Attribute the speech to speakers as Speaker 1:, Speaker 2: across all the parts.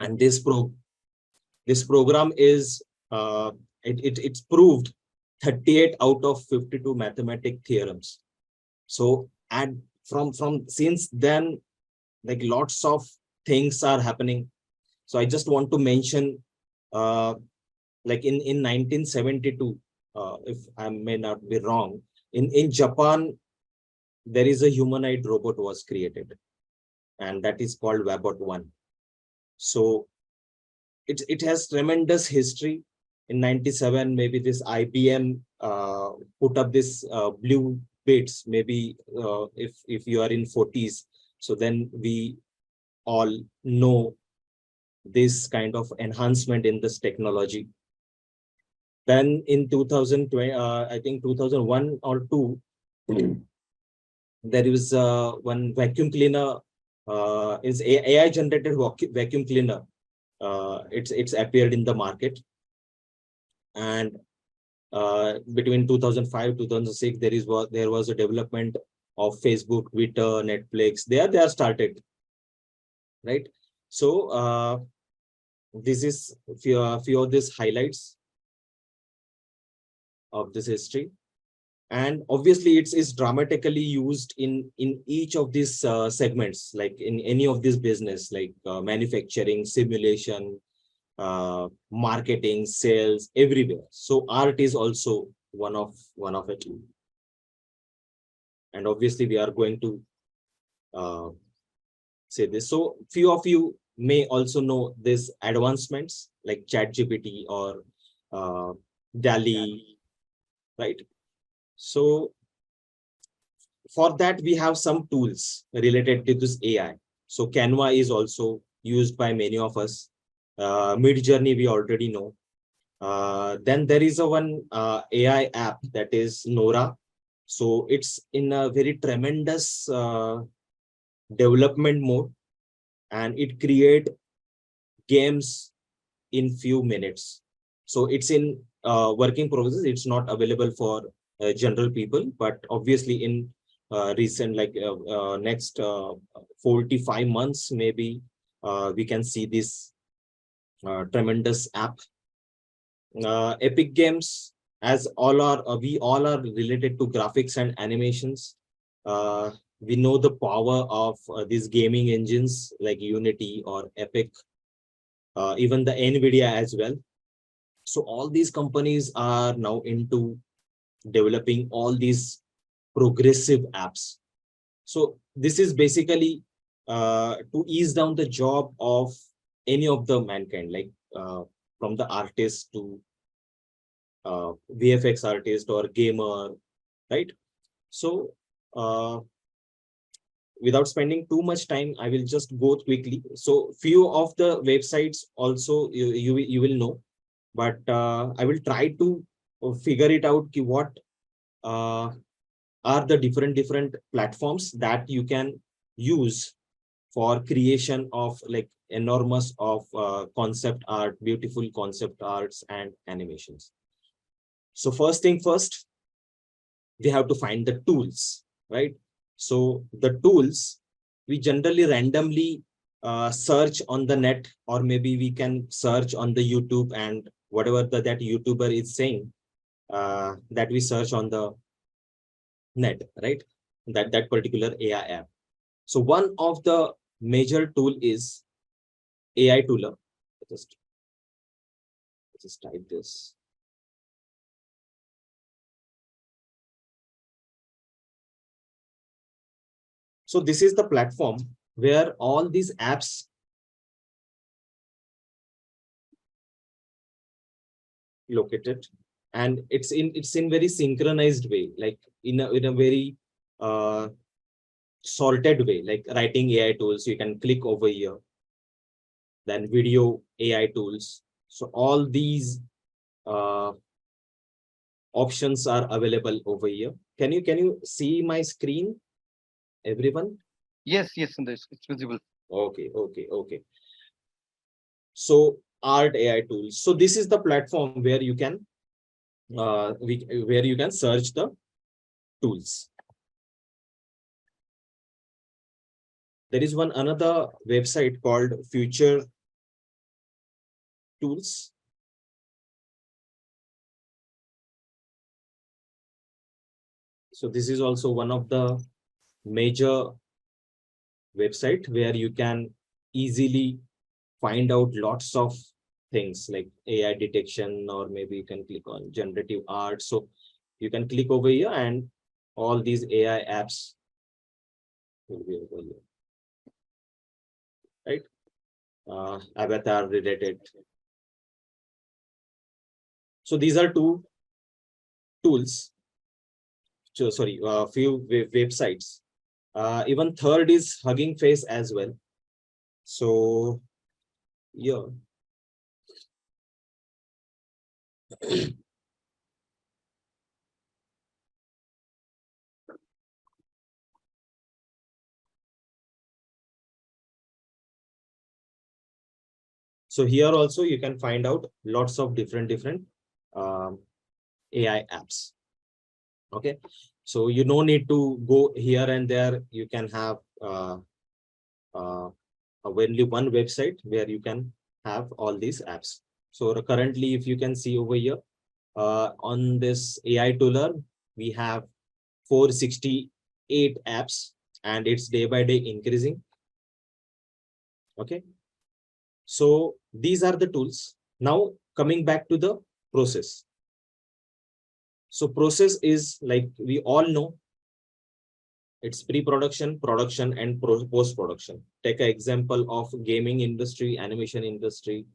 Speaker 1: And this program is it's proved 38 out of 52 mathematic theorems. So, and from since then, like lots of things are happening. So I just want to mention, like in 1972, if I may not be wrong, in Japan there is a humanoid robot was created, and that is called Wabot 1. So it has tremendous history. In 97, maybe this IBM put up this blue bits. Maybe if you are in 40s, so then we all know this kind of enhancement in this technology. Then in 2020, I think 2001 or 2, there is one vacuum cleaner, is AI generated vacuum cleaner. It's appeared in the market, and between 2005 2006 there was a development of Facebook, Twitter, Netflix. They are started, right? So this is few of these highlights of this history. And obviously it's dramatically used in each of these segments, like in any of this business, like manufacturing, simulation, marketing, sales, everywhere. So art is also one of it. And obviously we are going to say this. So few of you may also know these advancements like ChatGPT or DALI, right? So for that, we have some tools related to this AI. So Canva is also used by many of us. Midjourney, we already know. Then there is a one AI app that is Nora. So it's in a very tremendous development mode, and it create games in few minutes. So it's in working progress. It's not available for general people, but obviously in recent, like next 45 months, maybe we can see this tremendous app. Epic Games, as all are we all are related to graphics and animations. We know the power of these gaming engines like Unity or Epic, even the NVIDIA as well. So all these companies are now into developing all these progressive apps. So this is basically to ease down the job of any of the mankind, like from the artist to VFX artist or gamer, right? So without spending too much time, I will just go quickly. So few of the websites also you will know, but I will try to figure it out what are the different platforms that you can use for creation of like enormous of concept art, beautiful concept arts and animations. So first thing first, we have to find the tools, right? So the tools, we generally randomly search on the net, or maybe we can search on the YouTube, and whatever that YouTuber is saying, that we search on the net, right? That particular AI app. So one of the major tool is aiTooler. Just type this. So this is the platform where all these apps located, and it's in very synchronized way, like in a very sorted way, like writing AI tools. You can click over here, then video AI tools. So all these options are available over here. Can you see my screen, everyone?
Speaker 2: Yes, yes, Sandesh, it's visible.
Speaker 1: Okay. So art AI tools. So this is the platform where you can where you can search the tools. There is one another website called tools. So this is also one of the major website where you can easily find out lots of things like AI detection, or maybe you can click on generative art. So you can click over here and all these AI apps will be over here, right? Avatar related. So these are two tools. So sorry, few websites. Even third is Hugging Face as well. So yeah. So here also you can find out lots of different um, AI apps. Okay, so you no need to go here and there. You can have uh, only one website where you can have all these apps. So currently, if you can see over here on this aiTooler, we have 468 apps, and it's day by day increasing. Okay, so these are the tools. Now coming back to the process. So process is like we all know, it's pre-production, production, and post-production. Take an example of gaming industry, animation industry,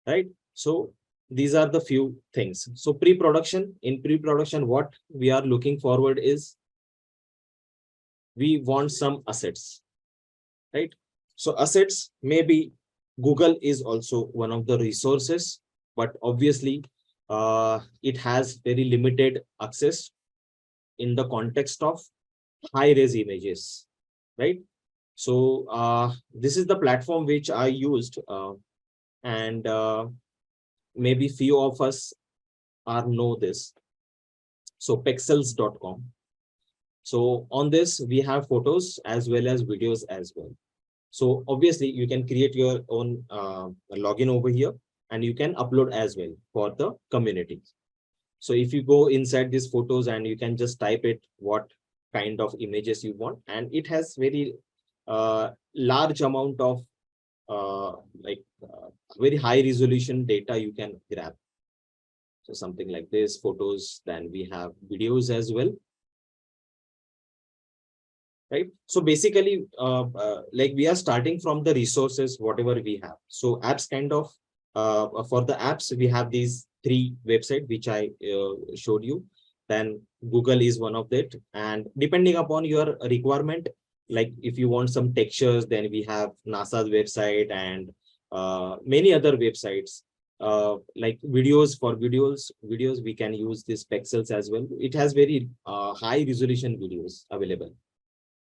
Speaker 1: right? So these are the few things. So pre-production, in pre-production, what we are looking forward is we want some assets, right? So assets, maybe Google is also one of the resources, but obviously it has very limited access in the context of high res images, right? So this is the platform which I used, and maybe few of us are know this. So pexels.com. So on this we have photos as well as videos as well. So obviously you can create your own login over here, and you can upload as well for the community. So if you go inside these photos and you can just type it what kind of images you want, and it has very large amount of uh, like very high resolution data you can grab. So something like this, photos, then we have videos as well, right? So basically like we are starting from the resources whatever we have. So apps kind of for the apps we have these three websites which I showed you. Then Google is one of that, and depending upon your requirement, like if you want some textures, then we have NASA's website and many other websites. Like videos, for videos we can use this pexels as well. It has very high resolution videos available,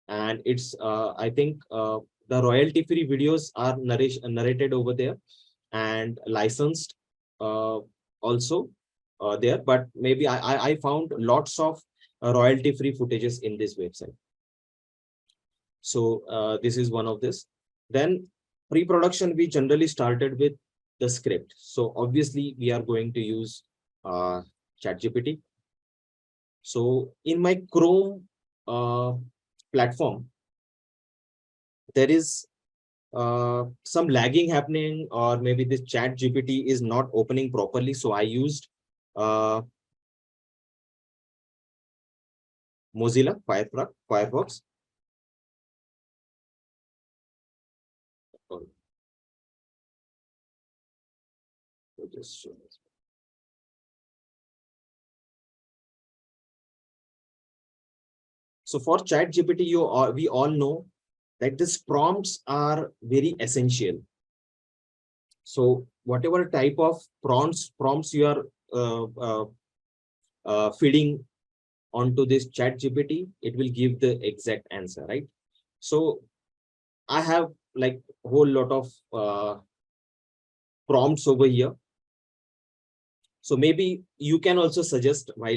Speaker 1: and it's I think the royalty free videos are narrated over there and licensed also there, but maybe I found lots of royalty free footages in this website. So this is one of this. Then pre-production, we generally started with the script. So obviously we are going to use ChatGPT. So in my Chrome platform, there is some lagging happening, or maybe this ChatGPT is not opening properly. So I used Mozilla Firefox. Oh, just show this. So for ChatGPT, we all know that these prompts are very essential. So whatever type of prompts you are feeding onto this ChatGPT, it will give the exact answer, right? So I have like a whole lot of prompts over here. So maybe you can also suggest while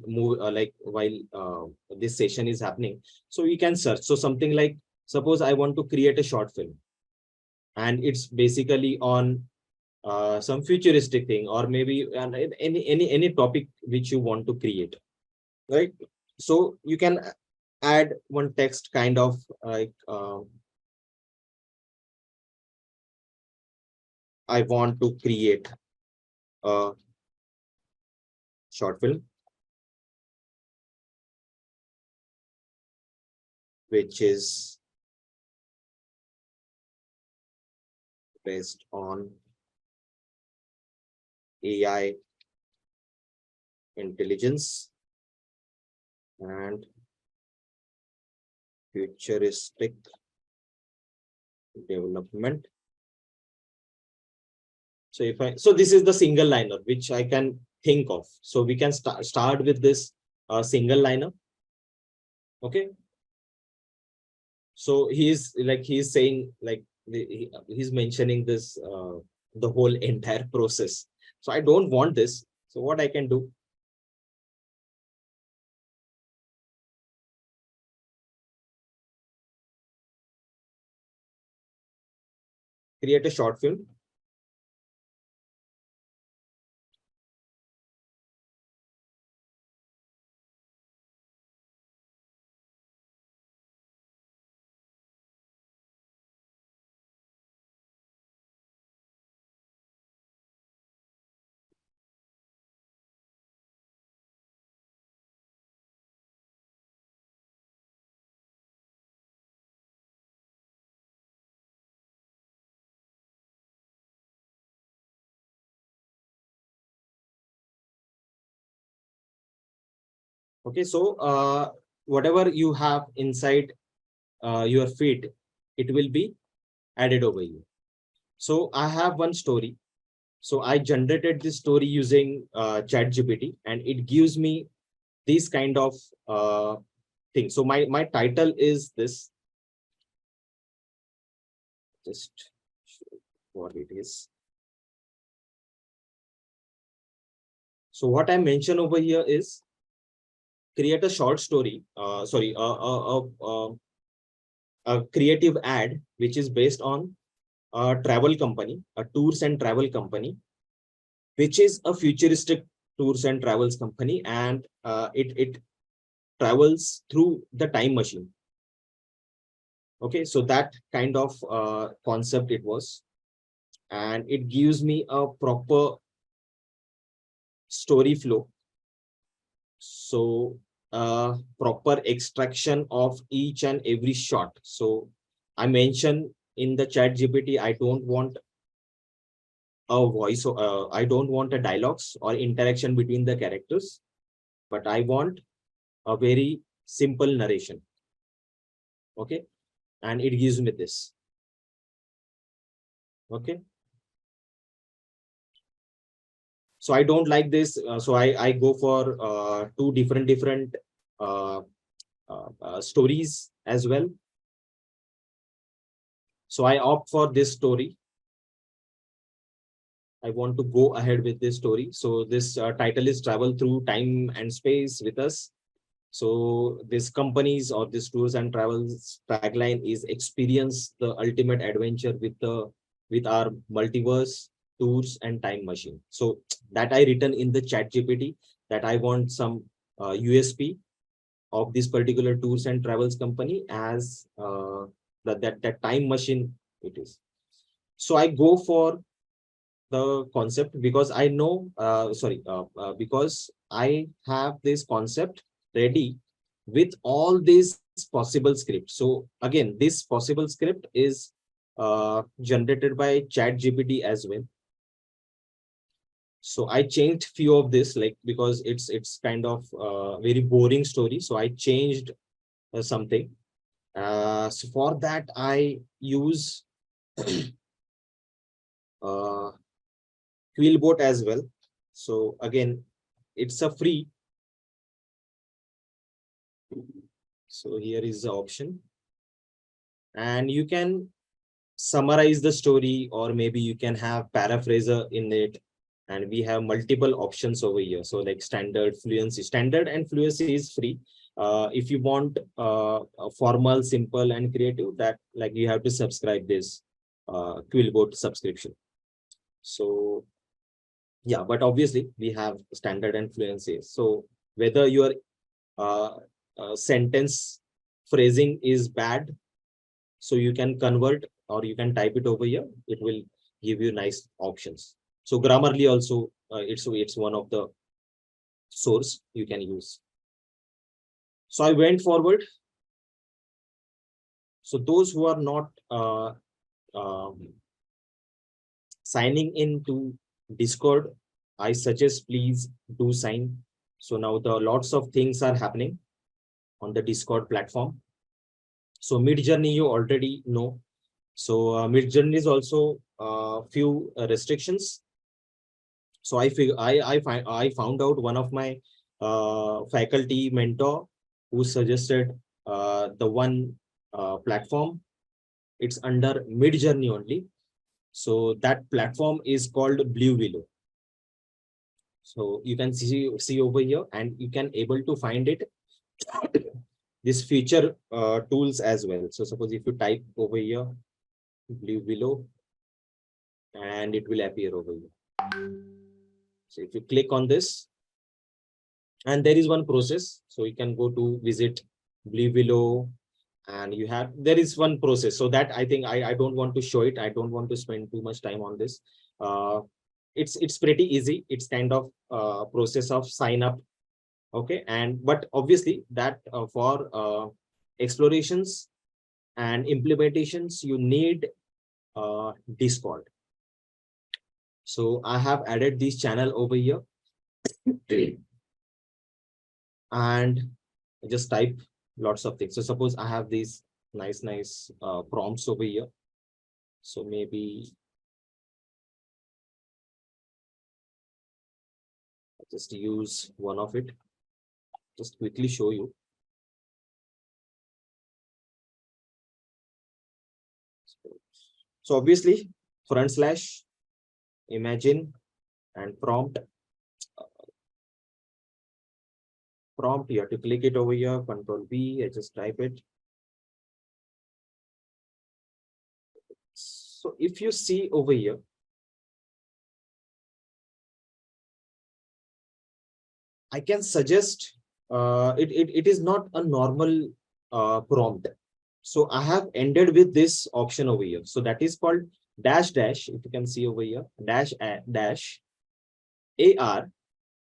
Speaker 1: move while this session is happening. So you can search. So something like, suppose I want to create a short film, and it's basically on some futuristic thing, or maybe any topic which you want to create, right? So you can add one text kind of like I want to create a short film which is based on AI intelligence and futuristic development. So so this is the single liner which I can think of. So we can start with this single liner. Okay. So he's saying like he's mentioning this the whole entire process. So I don't want this. So what I can do, create a short film. Okay, so whatever you have inside your feed, it will be added over here. So I have one story. So I generated this story using ChatGPT, and it gives me these kind of things. So my title is this. Just show what it is. So what I mentioned over here is create a short story. A creative ad which is based on a travel company, a tours and travel company, which is a futuristic tours and travels company, and it travels through the time machine. Okay, so that kind of concept it was, and it gives me a proper story flow. So proper extraction of each and every shot. So I mentioned in the chat GPT, I don't want a voice, I don't want a dialogues or interaction between the characters, but I want a very simple narration. Okay, and it gives me this. Okay, so I don't like this, so I go for two different uh, stories as well. So I opt for this story. I want to go ahead with this story. So this title is Travel Through Time and Space with Us. So this companies or this tours and travels tagline is experience the ultimate adventure with our multiverse tours and time machine. So that I written in the chat GPT that I want some USP of this particular tours and travels company as that time machine it is. So I go for the concept because I know, because I have this concept ready with all these possible scripts. So again, this possible script is generated by Chat GPT as well. So I changed few of this, like because it's kind of very boring story. So I changed something. So for that I use uh, Quillbot as well. So again, it's a free. So here is the option, and you can summarize the story, or maybe you can have paraphraser in it. And we have multiple options over here. So like standard and fluency is free. If you want a formal, simple, and creative, that like you have to subscribe this Quillbot subscription. So yeah, but obviously we have standard and fluency. So whether your uh, sentence phrasing is bad, so you can convert or you can type it over here. It will give you nice options. So Grammarly also, it's one of the source you can use. So I went forward. So those who are not um, signing into Discord, I suggest please do sign. So now the lots of things are happening on the Discord platform. So Midjourney you already know. So Midjourney is also few restrictions. So I found out one of my faculty mentor who suggested the one platform. It's under Midjourney only. So that platform is called Blue Willow. So you can see over here, and you can able to find it this feature tools as well. So suppose if you type over here Blue Willow, and it will appear over here. So if you click on this, and there is one process, so you can go to visit Blue Willow, and you have there is one process. So that I think I don't want to show it. I don't want to spend too much time on this. It's pretty easy. It's kind of process of sign up. Okay, and but obviously that for explorations and implementations you need Discord. So I have added this channel over here and just type lots of things. So suppose I have these nice prompts over here. So maybe I just use one of it. Just quickly show you. So obviously front slash imagine and prompt. You have to click it over here, Control V. I just type it. So if you see over here, I can suggest it is not a normal prompt. So I have ended with this option over here. So that is called dash dash. If you can see over here, dash dash AR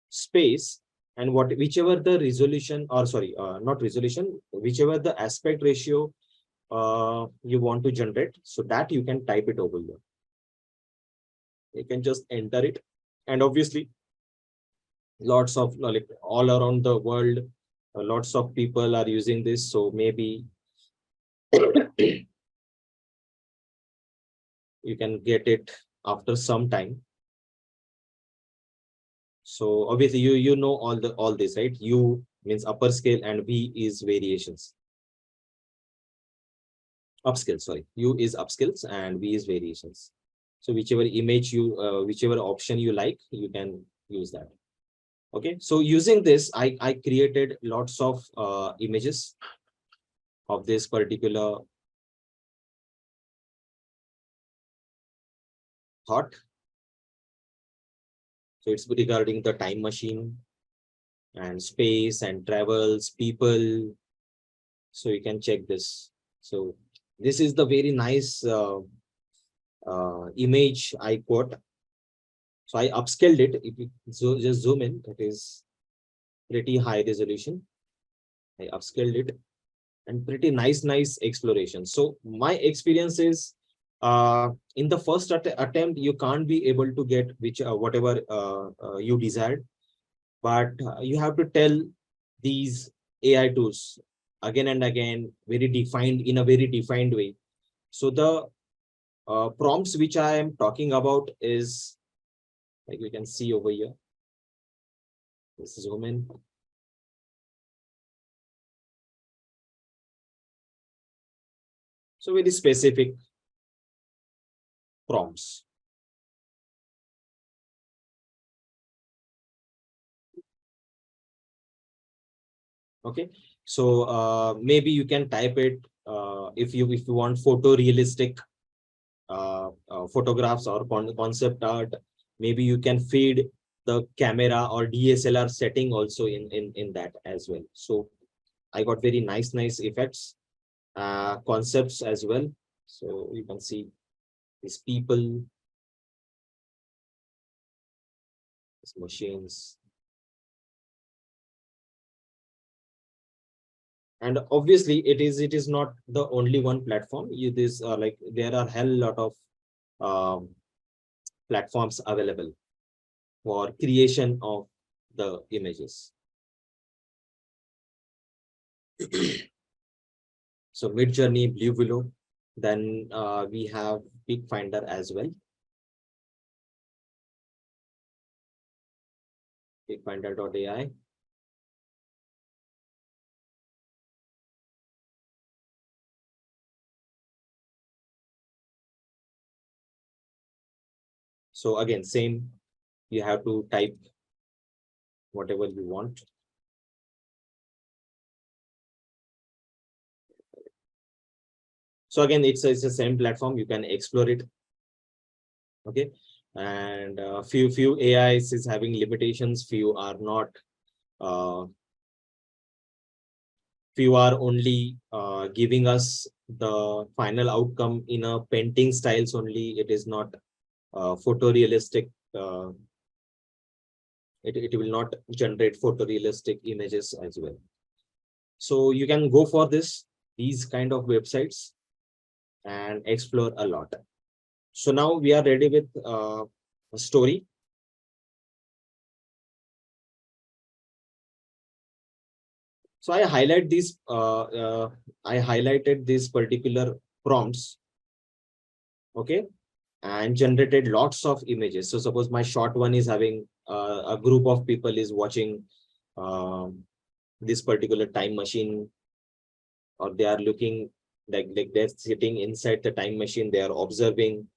Speaker 1: space, and whichever the resolution, or sorry, not resolution, whichever the aspect ratio you want to generate. So that you can type it over here. You can just enter it, and obviously lots of like all around the world, lots of people are using this. So maybe you can get it after some time. So obviously you know all this, right? U means upper scale and V is variations. Upscale, sorry. U is upscales and V is variations. So whichever image you whichever option you like, you can use that. Okay, so using this, I created lots of images of this particular thought. So it's regarding the time machine and space and travels, people. So you can check this. So this is the very nice image I got. So I upscaled it. If you just zoom in, it is pretty high resolution. I upscaled it, and pretty nice exploration. So my experience is in the first attempt, you can't be able to get which whatever you desired, but you have to tell these AI tools again and again, very defined in a very defined way. So the prompts which I am talking about is like you can see over here. Let's zoom in. So very specific prompts. Okay, so maybe you can type it if you want photorealistic photographs or concept art. Maybe you can feed the camera or DSLR setting also in that as well. So I got very nice effects, concepts as well. So you can see these people, these machines. And obviously it is not the only one platform. It is like there are hell lot of um, platforms available for creation of the images. So Mid Journey, Blue Willow. Then we have PiFinder as well. PiFinder.ai. So again, same, you have to type whatever you want. So again, it's the same platform, you can explore it. Okay. And few AIs is having limitations, few are not. Few are only giving us the final outcome in a painting styles only. It is not photorealistic. It will not generate photorealistic images as well. So you can go for these kind of websites and explore a lot. So now we are ready with a story. So I highlighted these particular prompts, okay, and generated lots of images. So suppose my short one is having a group of people is watching um, this particular time machine, or they are looking like they're sitting inside the time machine, they are observing.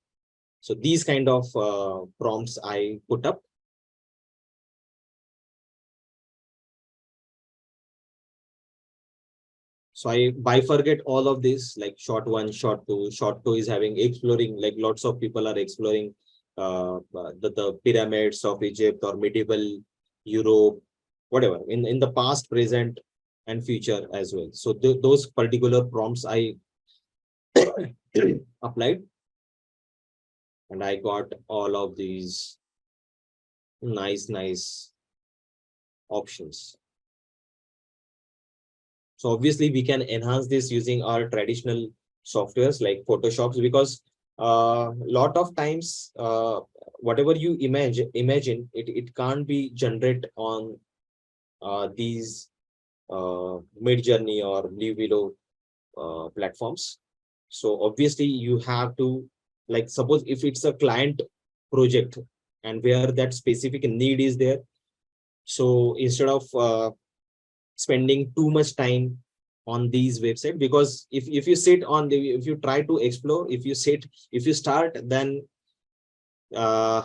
Speaker 1: So these kind of prompts I put up. So I bifurcate all of this, like short one, short two. Short two is having exploring, like lots of people are exploring the pyramids of Egypt or medieval Europe, whatever, in the past, present, and future as well. So those particular prompts I applied, and I got all of these nice options. So obviously we can enhance this using our traditional softwares like Photoshops, because lot of times whatever you imagine, it can't be generated on these Mid Journey or Blue Willow platforms. So obviously you have to, like, suppose if it's a client project and where that specific need is there. So instead of spending too much time on these websites, because if you sit on the, if you try to explore, if you start, then uh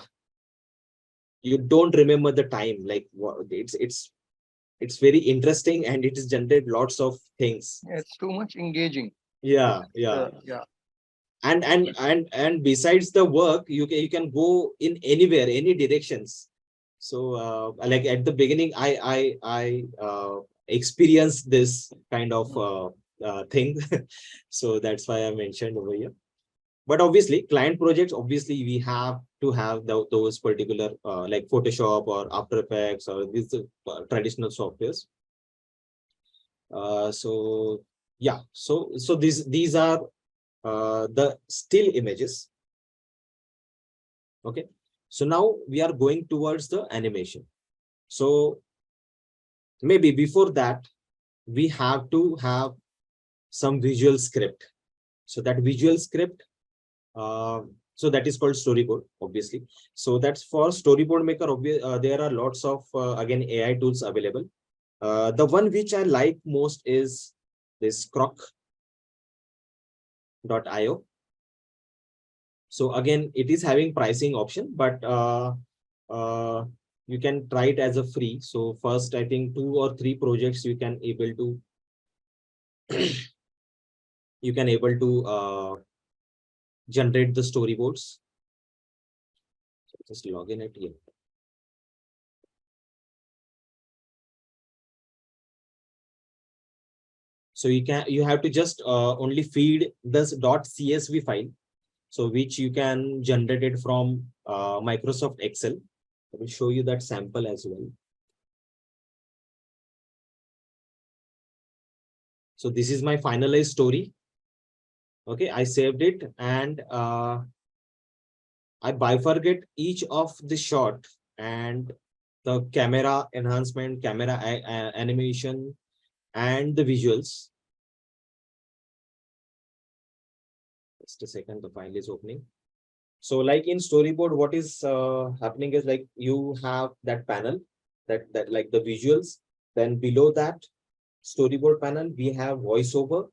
Speaker 1: you don't remember the time, like it's very interesting and it is generate lots of things.
Speaker 2: It's too much engaging.
Speaker 1: Yeah.
Speaker 2: Yeah.
Speaker 1: And besides the work, you can go in anywhere, any directions. So like at the beginning I experienced this kind of thing. So that's why I mentioned over here. But obviously client projects, obviously we have to have those particular like Photoshop or After Effects or these traditional softwares. So yeah, so these are the still images. Okay, so now we are going towards the animation. So maybe before that we have to have some visual script. So that visual script, uh, so that is called storyboard, obviously. So that's for storyboard maker. There are lots of again AI tools available. The one which I like most is this croc.io. So again, it is having pricing option, but uh, you can try it as a free. So first, I think 2 or 3 projects you can able to you can able to generate the storyboards. So just log in it here. So you have to just only feed this .csv file, so which you can generate it from Microsoft Excel. I will show you that sample as well. So this is my finalized story. Okay, I saved it, and I bifurcate each of the shot and the camera enhancement, camera animation, and the visuals. Just a second, the file is opening. So like in storyboard, what is happening is like you have that panel that like the visuals. Then below that storyboard panel, we have voiceover.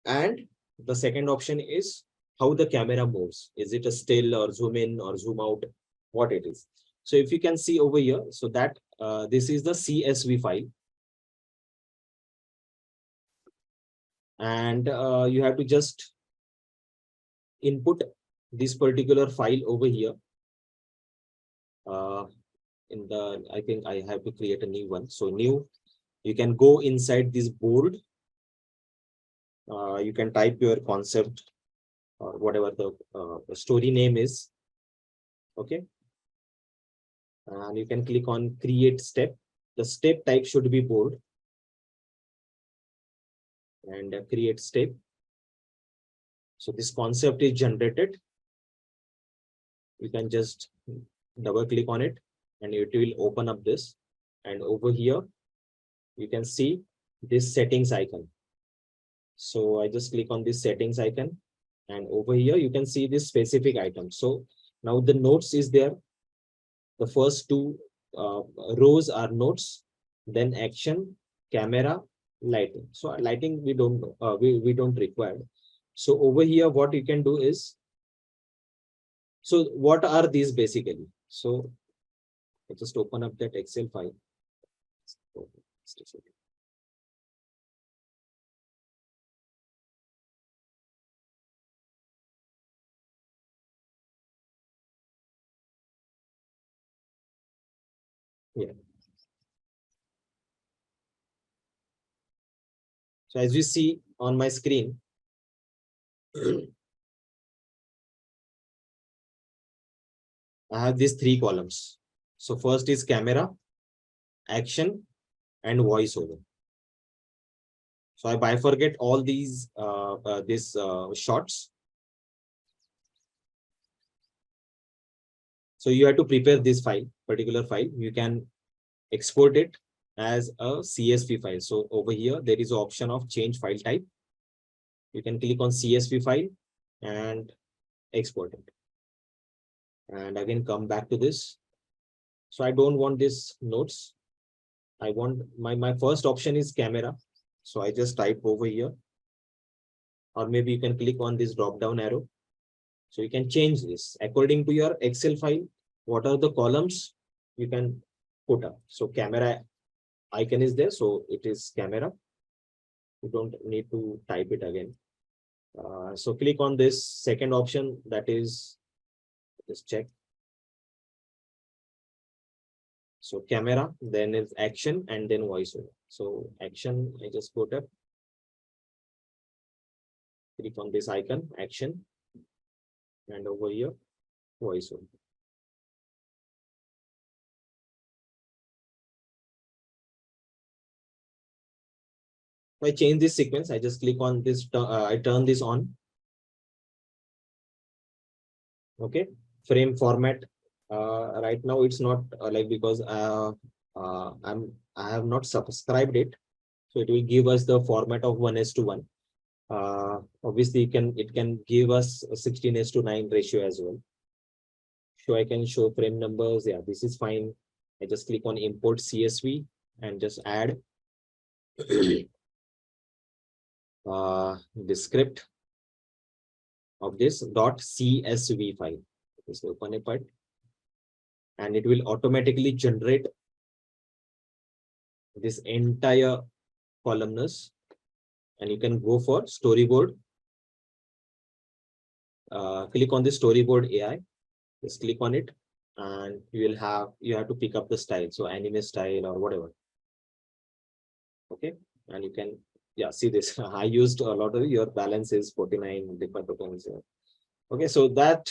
Speaker 1: And the second option is how the camera moves. Is it a still or zoom in or zoom out? What it is. So if you can see over here, so that this is the CSV file. And you have to just input this particular file over here. I think I have to create a new one. So new, you can go inside this board. You can type your concept or whatever the story name is. Okay. And you can click on create step. The step type should be board. And create step. So this concept is generated. You can just double click on it and it will open up this. And over here, you can see this settings icon. So I just click on this settings icon, and over here you can see this specific item. So now the notes is there. The first two rows are notes, then action, camera, lighting. So lighting we don't know, we don't require. So over here, what you can do is, so what are these basically? So I just open up that Excel file. Yeah. So as you see on my screen, I have these three columns. So first is camera, action, and voiceover. So I bifurcate all these shots. So you have to prepare this file, particular file. You can export it as a CSV file. So over here, there is an option of change file type. You can click on CSV file and export it. And again, come back to this. So I don't want this notes. I want my first option is camera. So I just type over here. Or maybe you can click on this drop down arrow. So you can change this according to your Excel file. What are the columns you can put up? So camera icon is there. So it is camera. You don't need to type it again. So click on this second option, that is, just check. So camera, then is action, and then voiceover. So action, I just put up. Click on this icon, action, and over here, voiceover. If I change this sequence, I just click on this, I turn this on. Okay, frame format. Right now it's not like, because I have not subscribed it, so it will give us the format of 1:1. Obviously it can give us a 16:9 ratio as well. So I can show frame numbers. Yeah, this is fine. I just click on import CSV and just add the script of this .csv file. Just open it, and it will automatically generate this entire columnars. And you can go for storyboard click on the storyboard AI. Just click on it, and you have to pick up the style, so anime style or whatever. Okay, and you can, yeah, see this. I used a lot of your balance is 49 different tokens. Okay, so that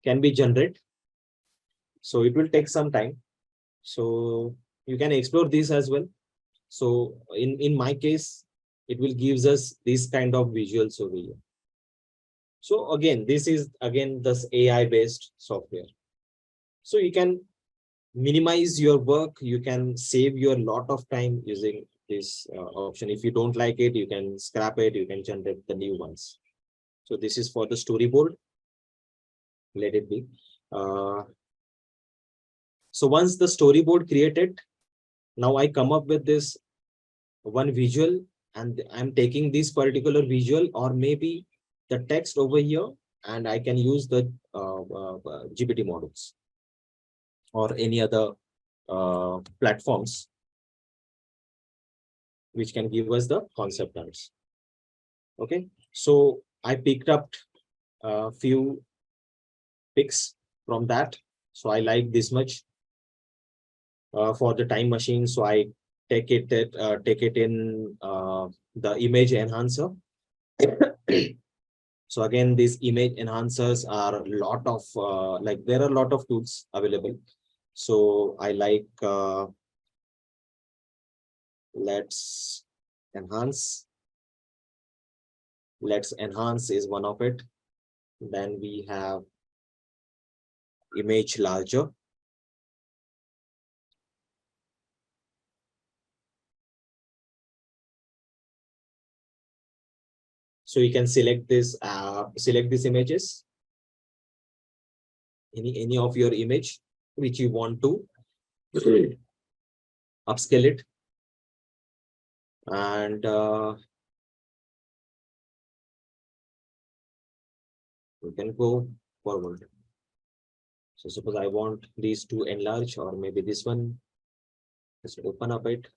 Speaker 1: can be generated. So it will take some time. So you can explore this as well. So in my case, it will gives us this kind of visuals over here. So again, this is again this AI based software. So you can minimize your work. You can save your lot of time using this option. If you don't like it, you can scrap it. You can generate the new ones. So this is for the storyboard. Let it be. So once the storyboard created, now I come up with this one visual, and I'm taking this particular visual or maybe the text over here, and I can use the GPT models or any other platforms which can give us the concept arts. Okay, so I picked up a few pics from that. So I like this much for the time machine. So I take it in the image enhancer. So again, these image enhancers are a lot of like there are a lot of tools available. So I like let's enhance. Let's enhance is one of it. Then we have image larger. So you can select these images, any of your image which you want to upscale it, and you can go forward. So suppose I want these to enlarge, or maybe this one. Just open up it,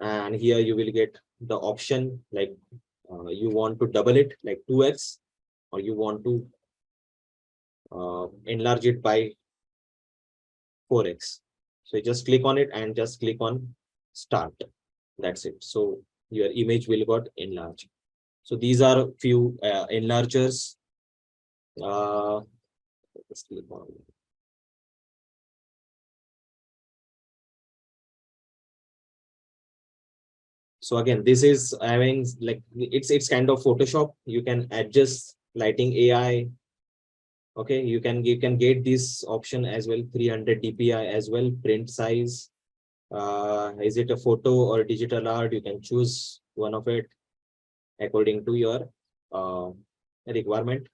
Speaker 1: and here you will get the option like you want to double it like 2x, or you want to enlarge it by 4x. So you just click on it and just click on start. That's it. So your image will got enlarged. So these are few enlargers. Let's click on. So again, this is having like it's kind of Photoshop. You can adjust lighting AI. Okay, you can get this option as well, 300 dpi as well. Print size, is it a photo or digital art? You can choose one of it according to your requirement.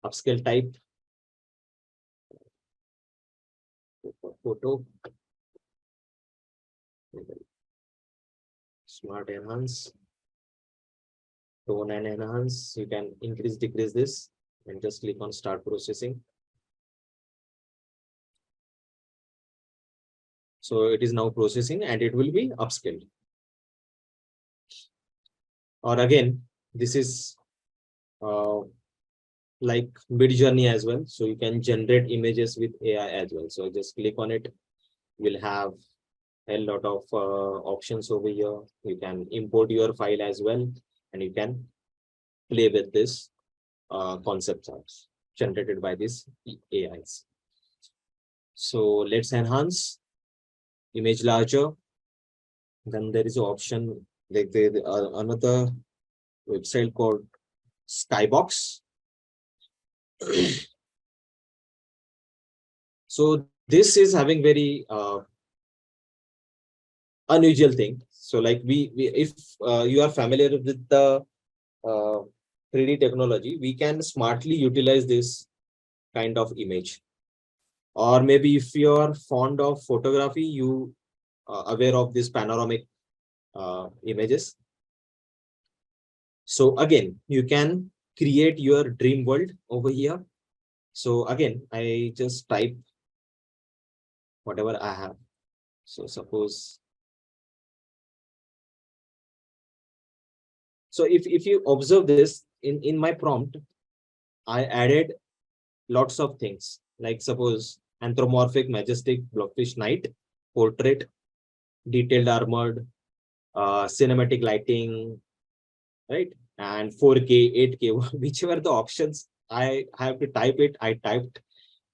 Speaker 1: Upscale type, photo, smart enhance, tone and enhance. You can increase decrease this and just click on start processing. So it is now processing and it will be upscaled. Or again, this is like mid journey as well. So you can generate images with AI as well. So just click on it. We'll have a lot of options over here. You can import your file as well, and you can play with this concept arts generated by these AIs. So let's enhance image larger. Then there is an option like another website called Skybox. So this is having very unusual thing. So like we if you are familiar with the 3D technology, we can smartly utilize this kind of image. Or maybe if you are fond of photography, you are aware of this panoramic images. So again, you can create your dream world over here. So again, I just type whatever I have. So suppose, so if you observe this, in my prompt, I added lots of things, like suppose anthropomorphic majestic blockfish night, portrait, detailed armored, cinematic lighting, right? And 4K, 8K, whichever the options I have to type it, I typed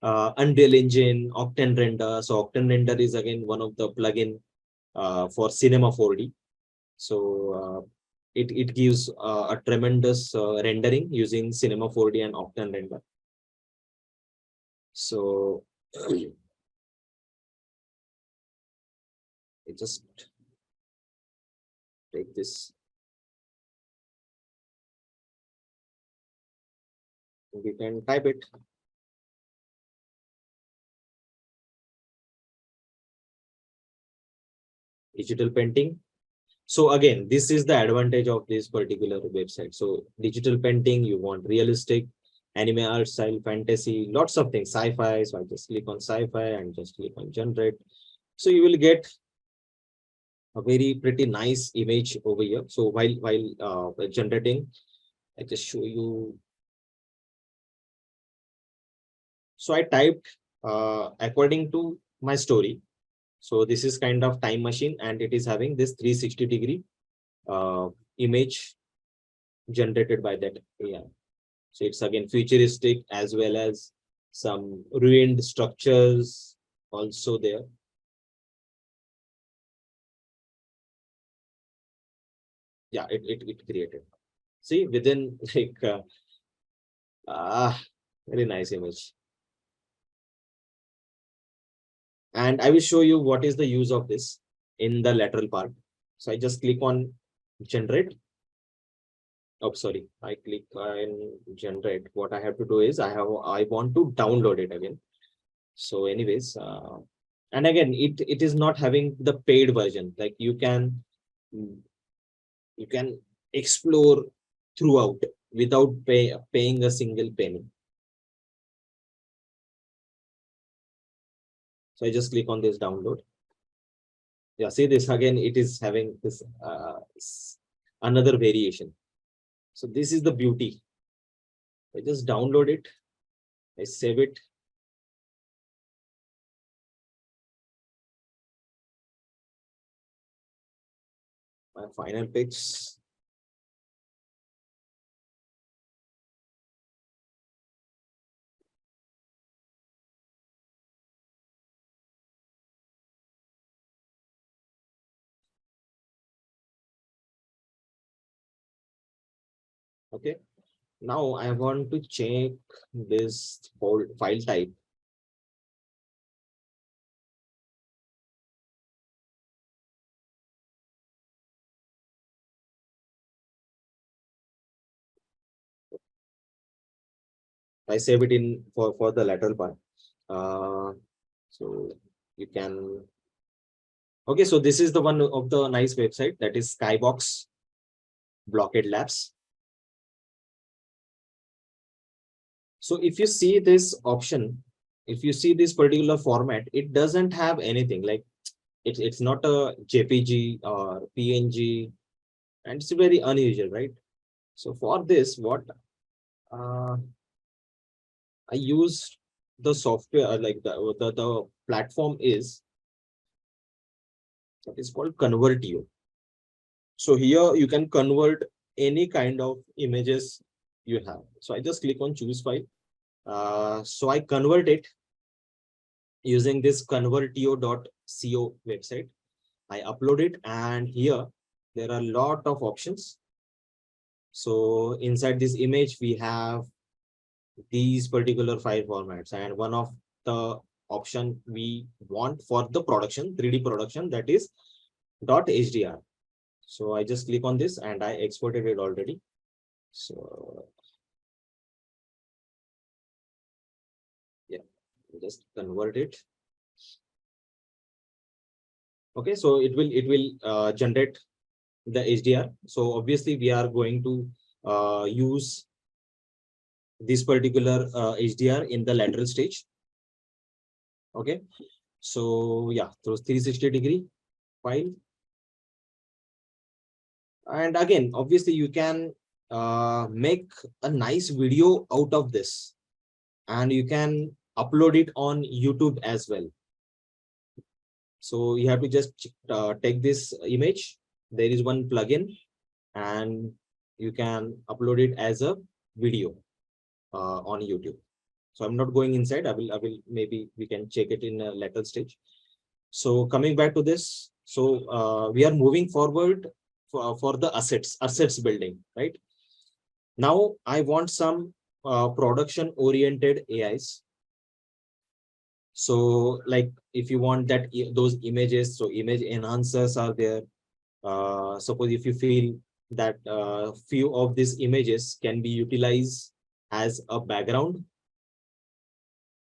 Speaker 1: Unreal Engine, Octane Render. So Octane Render is again one of the plugin for Cinema 4D. So it gives a tremendous rendering using Cinema 4D and Octane Render. So I just take this. We can type it. Digital painting. So again, this is the advantage of this particular website. So digital painting, you want realistic, anime art style, fantasy, lots of things, sci-fi. So I just click on sci-fi and just click on generate. So you will get a very pretty nice image over here. So while generating, I just show you. So I typed according to my story. So this is kind of time machine, and it is having this 360-degree image generated by that AI. So it's again futuristic as well as some ruined structures also there. Yeah, it created. See, within like very nice image. And I will show you what is the use of this in the lateral part. So I just click on generate. Oh, sorry. I click on generate. What I have to do is I want to download it again. So anyways, and again, it is not having the paid version. Like you can explore throughout without paying a single penny. So I just click on this download. Yeah, see this again, it is having this another variation. So this is the beauty. I just download it, I save it. My final pitch. Okay. Now I want to check this whole file type. I save it in for the lateral part. So you can. Okay, so this is the one of the nice website, that is Skybox Blockade Labs. So if you see this option, if you see this particular format, it doesn't have anything like it's not a JPG or PNG, and it's very unusual, right? So for this, what I use the software, like the platform is that is called Convertio. So here you can convert any kind of images you have. So I just click on choose file. So I convert it using this convertio.co website. I upload it, and here there are a lot of options. So inside this image, we have these particular file formats, and one of the option we want for the production, 3D production, that is .hdr. So I just click on this and I exported it already. So yeah, just convert it. Okay, so it will generate the HDR. So obviously we are going to use this particular HDR in the lateral stage. Okay, so yeah, those 360-degree file. And again, obviously you can make a nice video out of this, and you can upload it on YouTube as well. So you have to just take this image. There is one plugin, and you can upload it as a video on YouTube. So I'm not going inside. I will maybe we can check it in a later stage. So coming back to this, so we are moving forward for the assets building, right? Now I want some production oriented AIs. So like if you want that those images, so image enhancers are there. Suppose if you feel that few of these images can be utilized as a background,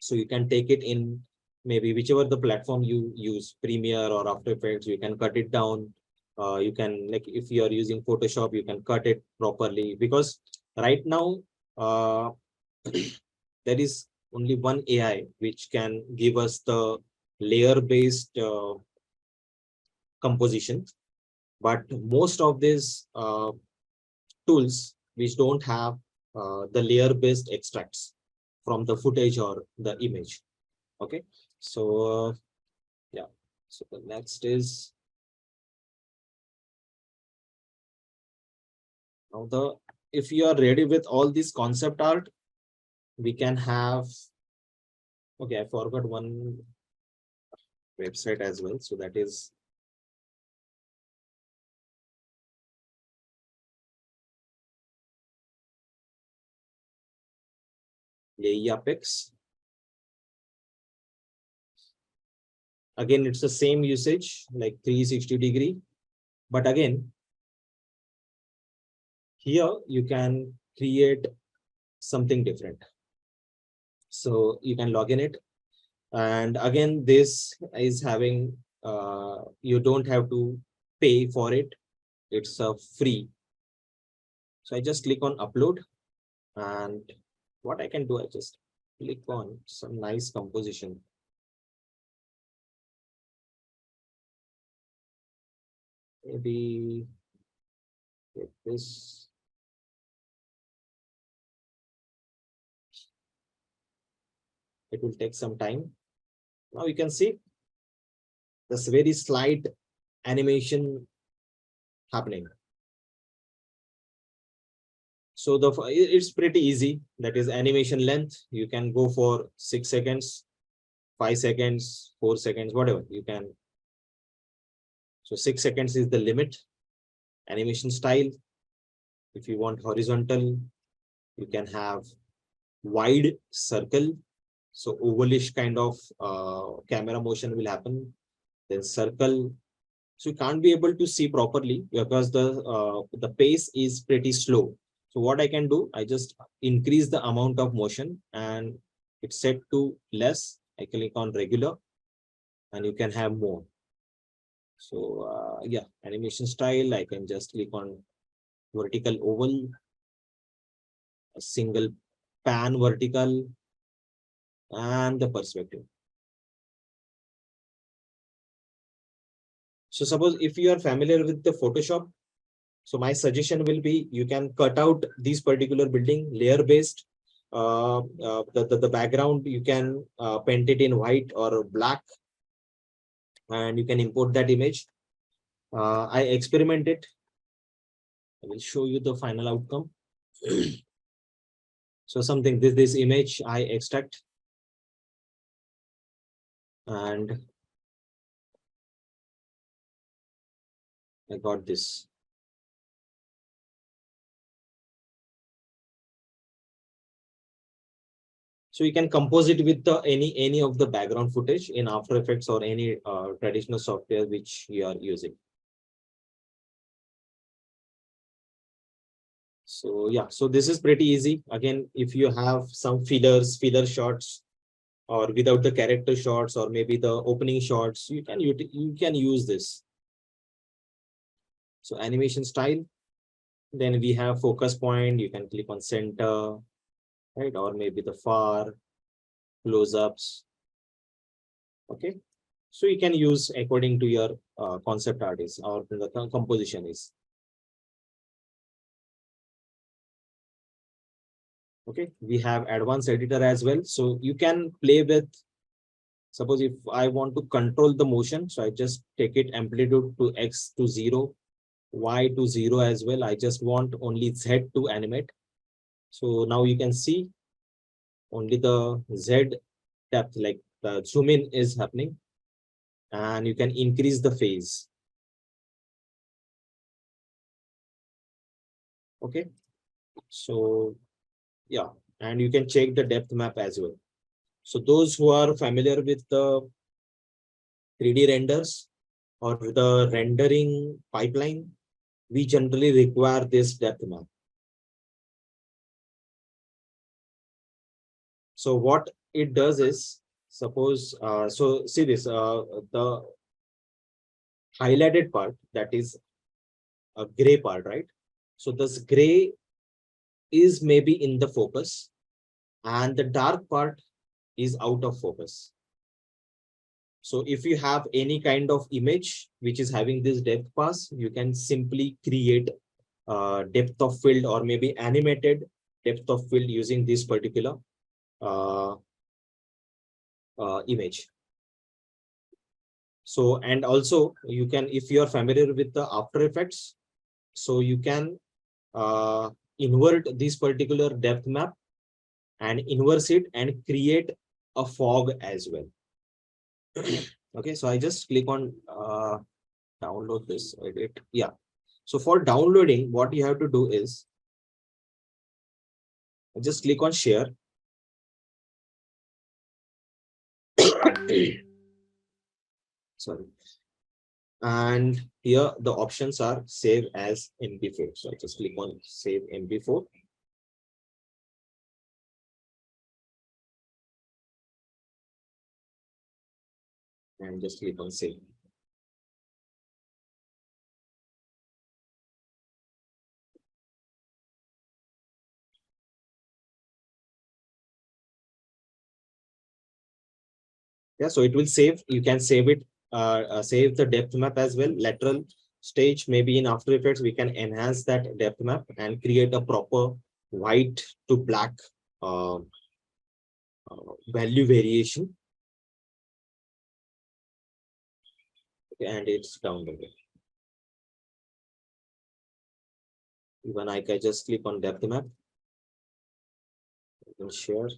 Speaker 1: so you can take it in maybe whichever the platform you use, Premiere or After Effects, you can cut it down. You can, like if you are using Photoshop, you can cut it properly, because right now uh, there is only one AI which can give us the layer based composition, but most of these tools which don't have the layer based extracts from the footage or the image. Okay, so yeah, so the next is now the, if you are ready with all this concept art, we can have, okay, I forgot one website as well, so that is Leiapix. Again, it's the same usage, like 360-degree, but again here you can create something different. So you can log in it, and again this is having you don't have to pay for it, it's free. So I just click on upload, and what I can do, I just click on some nice composition. Maybe like this. It will take some time. Now you can see this very slight animation happening. So it's pretty easy. That is animation length. You can go for 6 seconds, 5 seconds, 4 seconds, whatever you can. So 6 seconds is the limit. Animation style, if you want horizontal, you can have wide circle. So ovalish kind of camera motion will happen. Then circle. So you can't be able to see properly because the pace is pretty slow. So what I can do, I just increase the amount of motion and it's set to less. I click on regular and you can have more. So yeah, animation style, I can just click on vertical oval, a single pan vertical, and the perspective. So suppose if you are familiar with the Photoshop, so my suggestion will be you can cut out these particular building layer based. The background you can paint it in white or black, and you can import that image. I experimented. I will show you the final outcome. So something this image I extract, and I got this. So you can compose it with the any of the background footage in After Effects or any traditional software which you are using. So yeah, so this is pretty easy. Again, if you have some filler shots, or without the character shots, or maybe the opening shots, you can use this. So animation style, then we have focus point. You can click on center, right, or maybe the far close-ups. Okay, so you can use according to your concept art is or the composition is. Okay, we have advanced editor as well. So you can play with, suppose if I want to control the motion, so I just take it amplitude to X to 0, Y to 0 as well. I just want only Z to animate. So now you can see only the Z depth, like the zoom in is happening, and you can increase the phase. Okay, so yeah, and you can check the depth map as well. So those who are familiar with the 3D renders or the rendering pipeline, we generally require this depth map. So what it does is, suppose, so see this, the highlighted part, that is a gray part, right? So this gray is maybe in the focus and the dark part is out of focus. So if you have any kind of image which is having this depth pass, you can simply create depth of field or maybe animated depth of field using this particular uh, image. So, and also you can, if you are familiar with the After Effects, so you can invert this particular depth map and inverse it and create a fog as well. Okay, so I just click on download this, edit. Yeah. So for downloading, what you have to do is just click on share. Sorry. And here the options are save as MP4. So I just click on save MP4. And just click on save. Yeah, so it will save. You can save it, save the depth map as well. Lateral stage, maybe in After Effects, we can enhance that depth map and create a proper white to black uh, value variation. And it's downloaded. Even I can just click on depth map. I can share.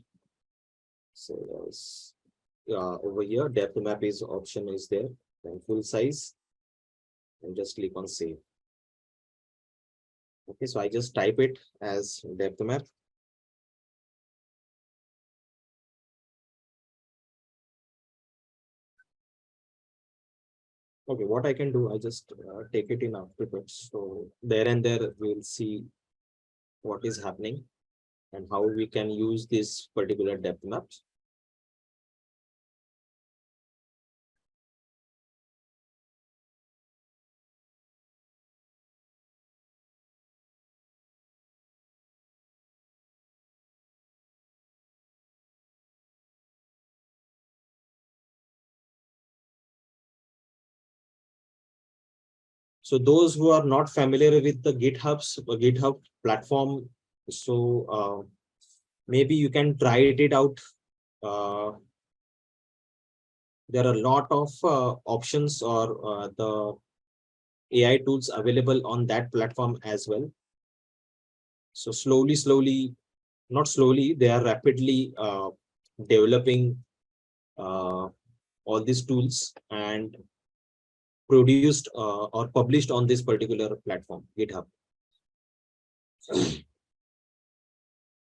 Speaker 1: So over here, depth map is option is there, and full size, and just click on save. Okay, so I just type it as depth map. Okay, what I can do, I just take it in After Effects. So there and there we'll see what is happening and how we can use this particular depth maps. So those who are not familiar with the GitHub platform, so maybe you can try it out. Uh, there are a lot of options or the AI tools available on that platform as well. So slowly, not slowly, they are rapidly developing all these tools and produced or published on this particular platform, GitHub.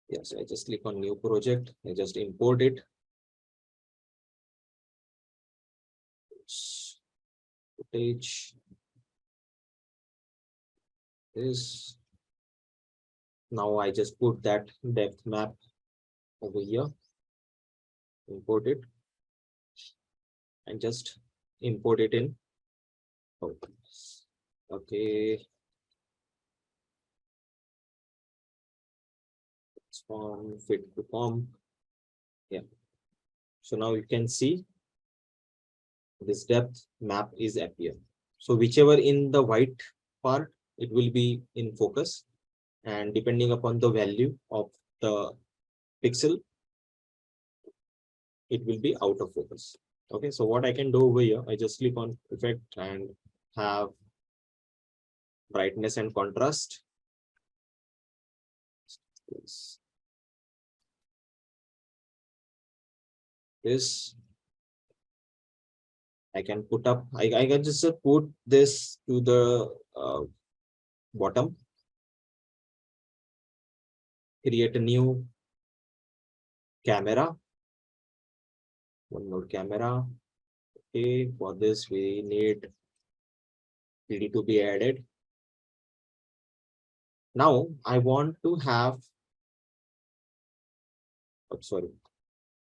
Speaker 1: Yes, I just click on new project. I just import it. Footage is now I just put that depth map over here, import it, and just import it in. Okay. From fit to form. Yeah. So now you can see this depth map is appear. So whichever in the white part, it will be in focus, and depending upon the value of the pixel, it will be out of focus. Okay, so what I can do over here, I just click on effect and have brightness and contrast. This I can put up, I can just put this to the bottom, create a new camera, one more camera. Okay, for this we need 3D to be added. Now I want to have, oh, sorry,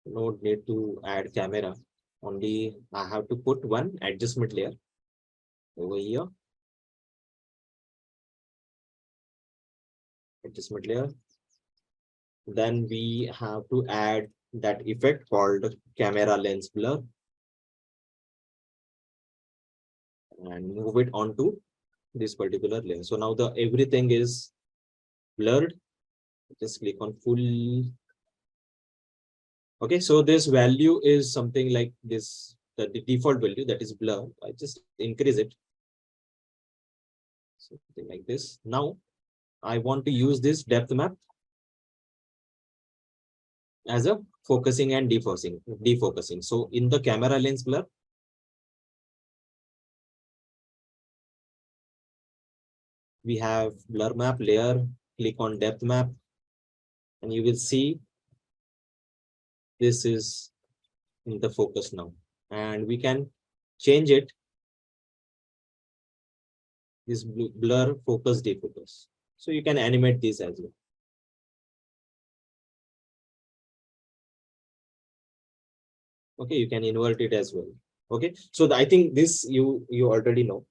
Speaker 1: no need to add camera. Only I have to put one adjustment layer over here. Adjustment layer. Then we have to add that effect called camera lens blur and move it onto this particular layer. So now the everything is blurred. Just click on full. Okay, so this value is something like this, the default value, that is blur. I just increase it, something like this. Now I want to use this depth map as a focusing and defocusing. So in the camera lens blur, we have blur map layer, click on depth map, and you will see this is in the focus now. And we can change it, this blur, focus, defocus. So you can animate this as well. Okay, you can invert it as well. Okay, so I think this you already know.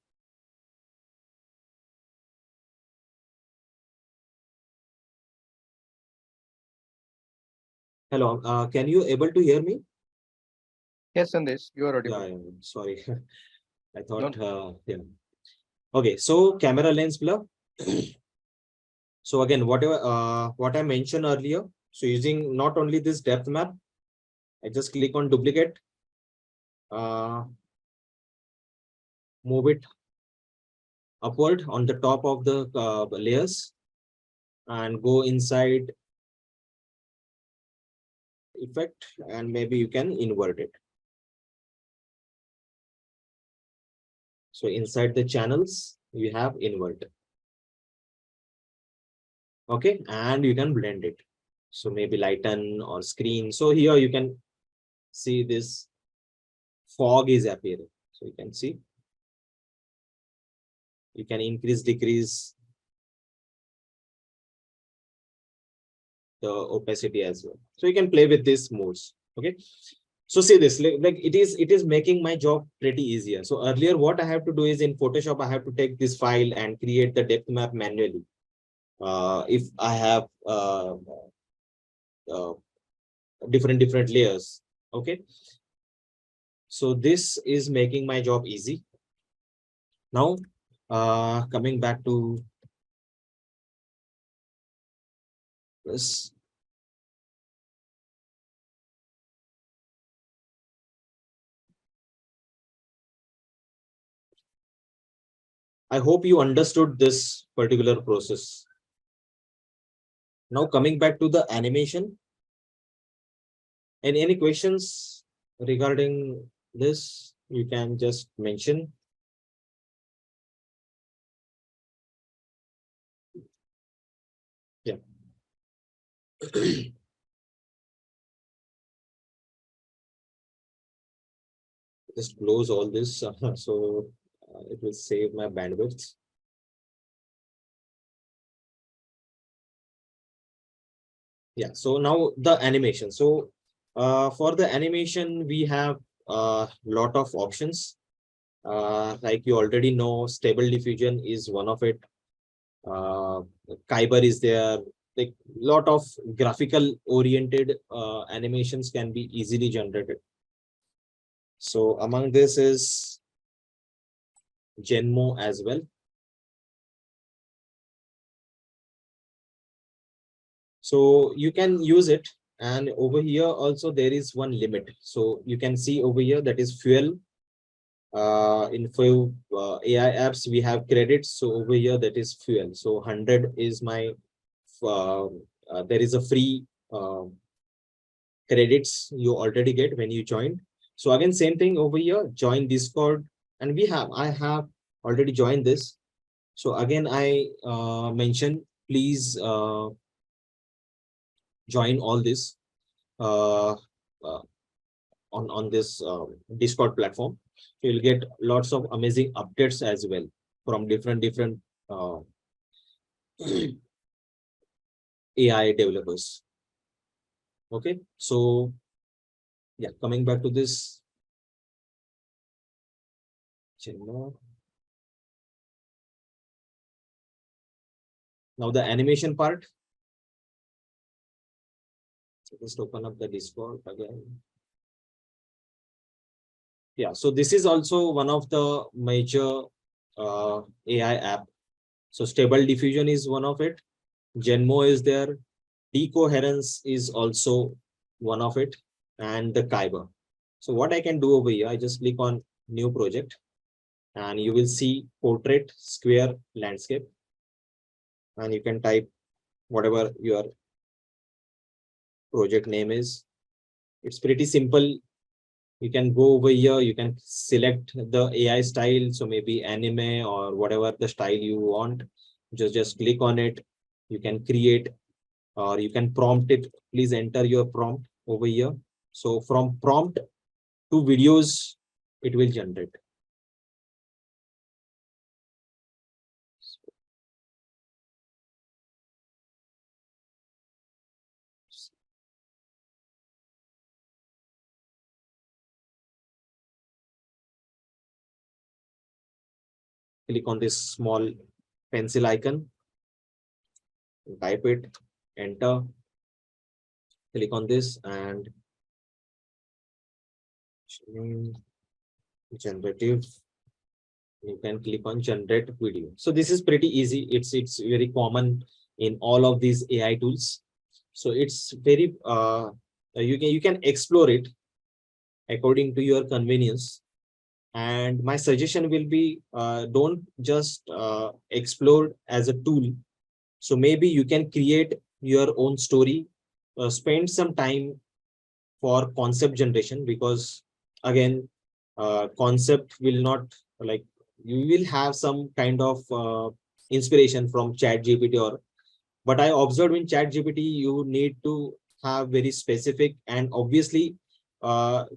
Speaker 1: Hello, can you able to hear me?
Speaker 2: Yes, Sandesh, you are audible.
Speaker 1: Yeah, sorry. I
Speaker 2: No,
Speaker 1: thought, yeah. Okay, so camera lens blur. So again, whatever what I mentioned earlier. So using not only this depth map, I just click on duplicate, move it upward on the top of the layers, and go inside effect, and maybe you can invert it. So inside the channels, you have invert. Okay, and you can blend it. So maybe lighten or screen. So here you can see this fog is appearing. So you can see, you can increase, decrease the opacity as well. So you can play with these modes. Okay, so see this, like it is making my job pretty easier. So earlier what I have to do is in Photoshop, I have to take this file and create the depth map manually. If I have uh, different layers. Okay, so this is making my job easy. Now coming back to this, I hope you understood this particular process. Now coming back to the animation, and any questions regarding this, you can just mention. Yeah. Just close all this, so it will save my bandwidth. Yeah, so now the animation. So for the animation, we have a lot of options. Like you already know, stable diffusion is one of it. Kaiber is there. Like lot of graphical oriented animations can be easily generated. So among this is Genmo as well. So you can use it, And over here also there is one limit. So you can see over here that is fuel. In few AI apps we have credits. So over here that is fuel. So 100 is my there is a free credits you already get when you join. So again, same thing over here, join Discord, and I have already joined this. So again, I mentioned, please join all this uh, uh, on this Discord platform. You'll get lots of amazing updates as well from different uh, AI developers. Okay, so yeah, coming back to this Genmo. Now the animation part. So just open up the Discord again. Yeah, so this is also one of the major AI app. So stable diffusion is one of it. Genmo is there. Decoherence is also one of it, and the Kaiber. So what I can do over here, I just click on new project, and you will see portrait, square, landscape, and you can type whatever your project name is. It's pretty simple. You can go over here, you can select the AI style, so maybe anime or whatever the style you want. Just click on it. You can create, or you can prompt it. Please enter your prompt over here. So from prompt to videos, it will generate. Click on this small pencil icon, type it, enter, click on this, and generative. You can click on generate video. So this is pretty easy. It's very common in all of these AI tools. So it's very you can explore it according to your convenience. And my suggestion will be, don't just explore as a tool. So maybe you can create your own story, spend some time for concept generation, because again, concept will not, like, you will have some kind of inspiration from ChatGPT, or but I observed in ChatGPT you need to have very specific, and obviously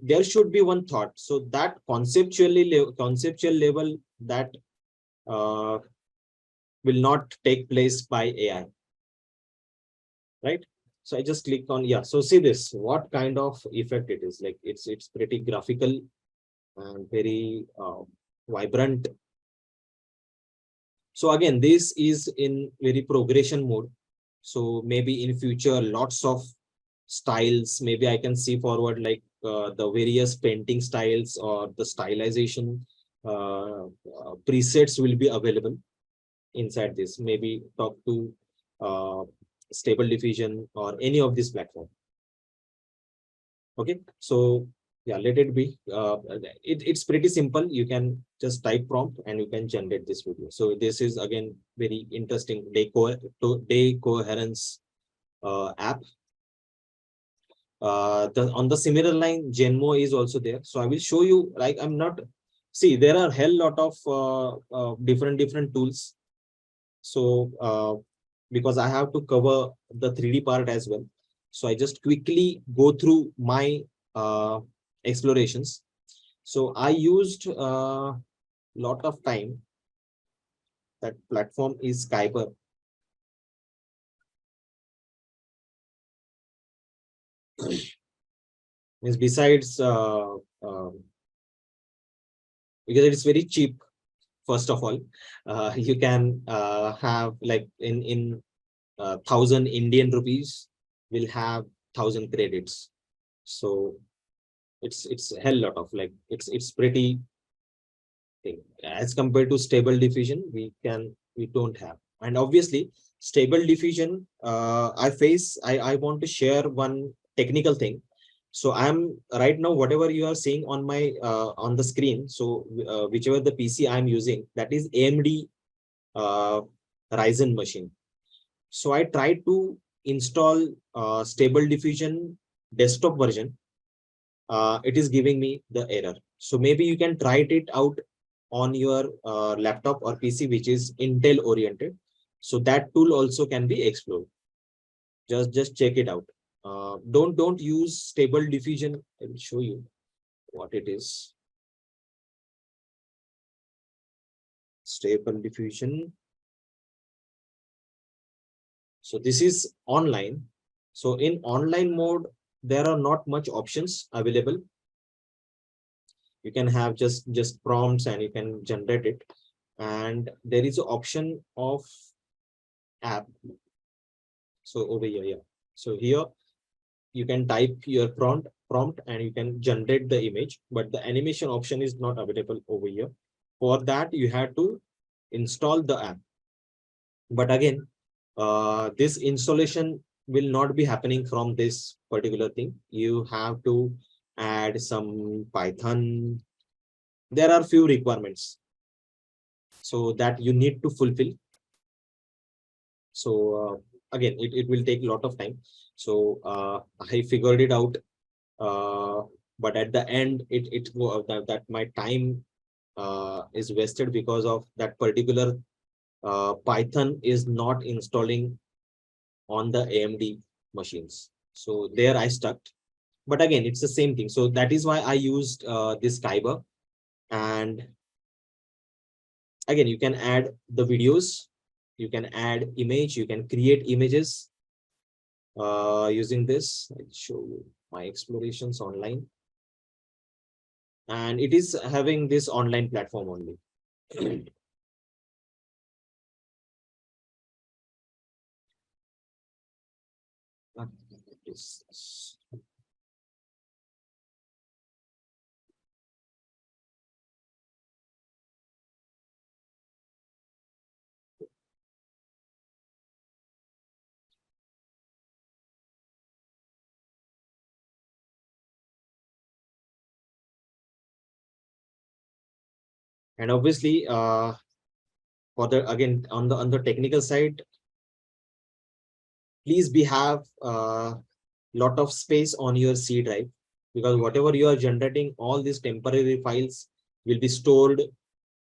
Speaker 1: there should be one thought, so that conceptual level that uh, will not take place by AI, right? So I just click on, yeah, so see this, what kind of effect it is. Like, it's pretty graphical and very vibrant. So again, this is in very progression mode. So maybe in future, lots of styles, maybe I can see forward, like the various painting styles or the stylization presets will be available inside this. Maybe talk to uh, stable diffusion or any of this platform. Okay, so yeah, let it be. It's pretty simple. You can just type prompt and you can generate this video. So this is again very interesting Decoherence app. On the similar line, Genmo is also there. So I will show you. Like, I'm not, see, there are hell lot of different tools. So because I have to cover the 3D part as well. So I just quickly go through my explorations. So I used a lot of time. That platform is Kaiber. Means besides because it's very cheap. First of all, you can have, like, in 1,000 Indian rupees, will have 1,000 credits. So it's a hell lot of, like, it's pretty thing. As compared to stable diffusion, we don't have. And obviously stable diffusion, I want to share one technical thing. So I'm right now, whatever you are seeing on my on the screen. So whichever the PC I'm using, that is AMD Ryzen machine. So I tried to install Stable Diffusion desktop version. It is giving me the error. So maybe you can try it out on your laptop or PC, which is Intel oriented. So that tool also can be explored. Just check it out. Don't use Stable Diffusion. I will show you what it is. Stable Diffusion. So this is online. So in online mode, there are not much options available. You can have just prompts and you can generate it. And there is an option of app. So over here, yeah. So here you can type your prompt and you can generate the image, but the animation option is not available over here. For that, you have to install the app. But again, this installation will not be happening from this particular thing. You have to add some Python. There are few requirements so that you need to fulfill. So again, it will take a lot of time. So I figured it out, but at the end, that my time is wasted because of that particular Python is not installing on the AMD machines. So there I stuck. But again, it's the same thing. So that is why I used this Kaiber. And again, you can add the videos, you can add image, you can create images using this. I'll show you my explorations online. And it is having this online platform only. And obviously, for the again on the technical side, please have lot of space on your C drive, because whatever you are generating, all these temporary files will be stored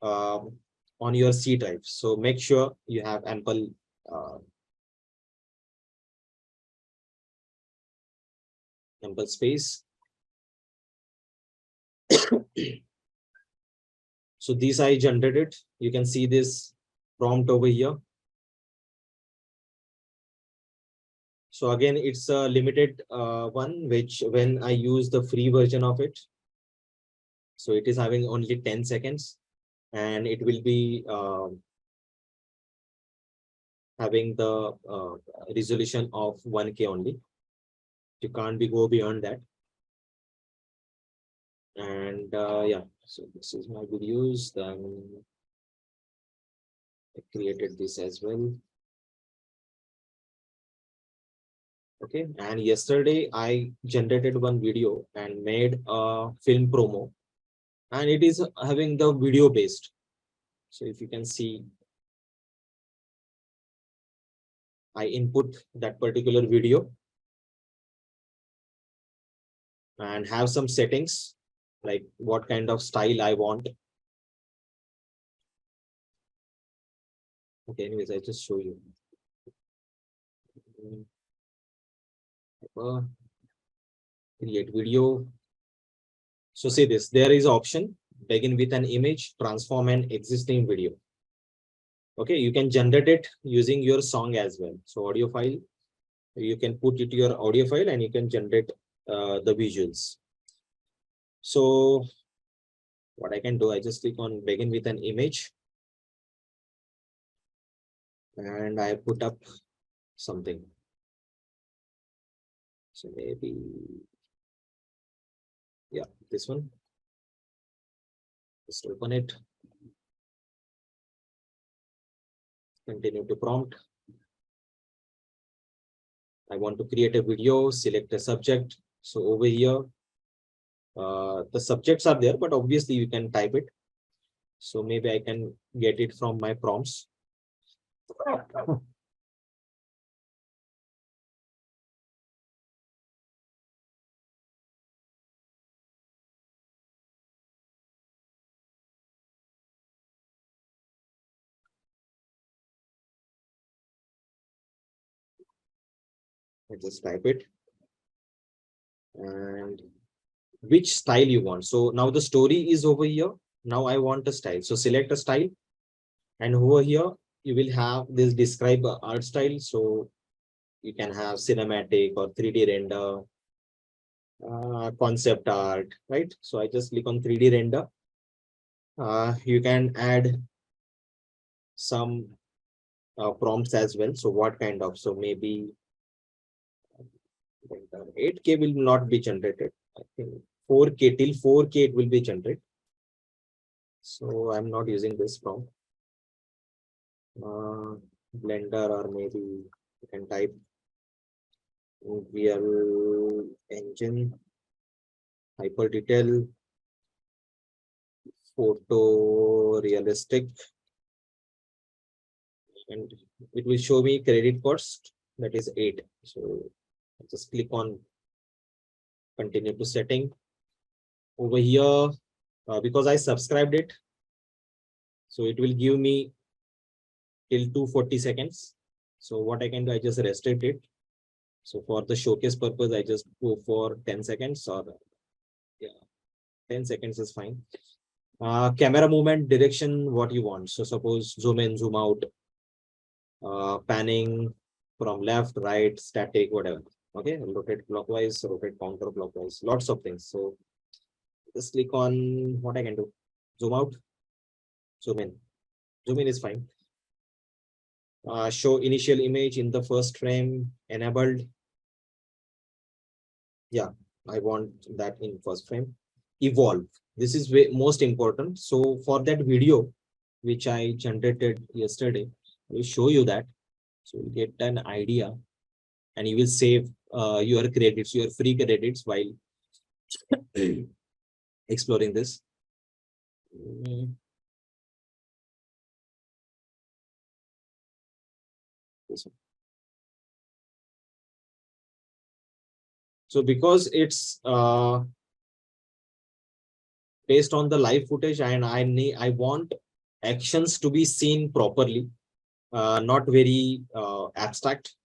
Speaker 1: on your C drive. So make sure you have ample space. So these I generated. You can see this prompt over here. So again, it's a limited one, which when I use the free version of it, so it is having only 10 seconds, and it will be having the resolution of 1K only. You can't be go beyond that. And yeah, so this is my videos. Then I created this as well. Okay, and yesterday I generated one video and made a film promo, and it is having the video based. So if you can see, I input that particular video and have some settings like what kind of style I want. Okay, anyways, I just show you. Create video. So see this, there is option, begin with an image, transform an existing video. Okay, you can generate it using your song as well. So audio file, you can put it to your audio file and you can generate the visuals. So what I can do, I just click on begin with an image and I put up something. So maybe, yeah, this one. Just open it. Continue to prompt. I want to create a video, select a subject. So over here, the subjects are there, but obviously you can type it. So maybe I can get it from my prompts. I just type it and which style you want. So now the story is over here. Now I want a style. So select a style, and over here you will have this describe art style. So you can have cinematic or 3D render, concept art, right? So I just click on 3D render. You can add some prompts as well. So what kind of, so maybe 8K will not be generated. I think 4K, till 4K it will be generated. So I'm not using this prompt. Blender, or maybe you can type real engine, hyper detail, photo realistic, and it will show me credit cost, that is 8. So I just click on continue to setting. Over here, because I subscribed it, so it will give me till 240 seconds. So what I can do, I just restrict it. So for the showcase purpose, I just go for 10 seconds, or yeah, 10 seconds is fine. Camera movement direction, what you want. So suppose zoom in, zoom out, panning from left, right, static, whatever. Okay, rotate clockwise, rotate counterclockwise, lots of things. So just click on what I can do. Zoom out, zoom in. Zoom in is fine. Show initial image in the first frame, enabled. Yeah, I want that in first frame. Evolve. This is most important. So for that video, which I generated yesterday, I will show you that. So you get an idea, and you will save your credits, your free credits while exploring this. So because it's based on the live footage, and I want actions to be seen properly, not very abstract.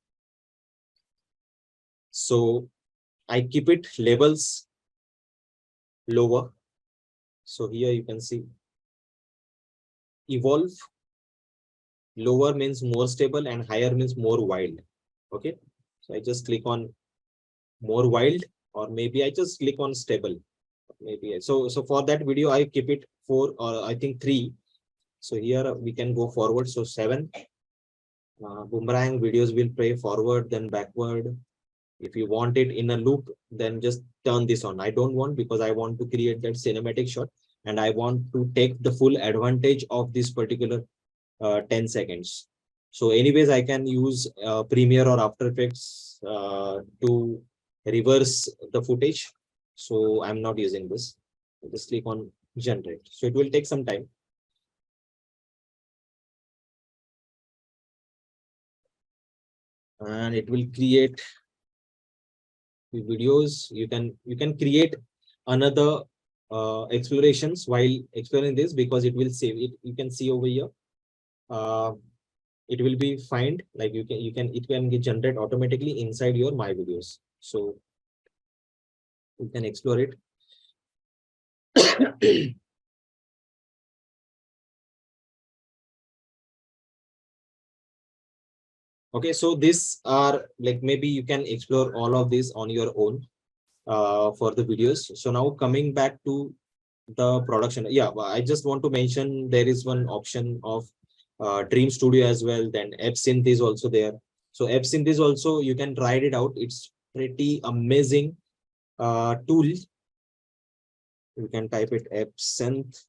Speaker 1: So I keep it labels lower. So here you can see evolve. Lower means more stable and higher means more wild. Okay. So I just click on more wild, or maybe I just click on stable. Maybe so for that video, I keep it 4, or I think 3. So here we can go forward. So 7. Boomerang videos will play forward, then backward. If you want it in a loop, then just turn this on. I don't want, because I want to create that cinematic shot, and I want to take the full advantage of this particular 10 seconds. So anyways, I can use Premiere or After Effects to reverse the footage. So I'm not using this. Just click on generate. So it will take some time. And it will create videos. You can create another explorations while exploring this, because it will save it. You can see over here. It will be find, like it can get generate automatically inside your my videos. So you can explore it. Okay, so these are like, maybe you can explore all of this on your own for the videos. So now coming back to the production, yeah, I just want to mention there is one option of Dream Studio as well. Then AppSynth is also there. So AppSynth is also, you can try it out. It's pretty amazing tool. You can type it AppSynth,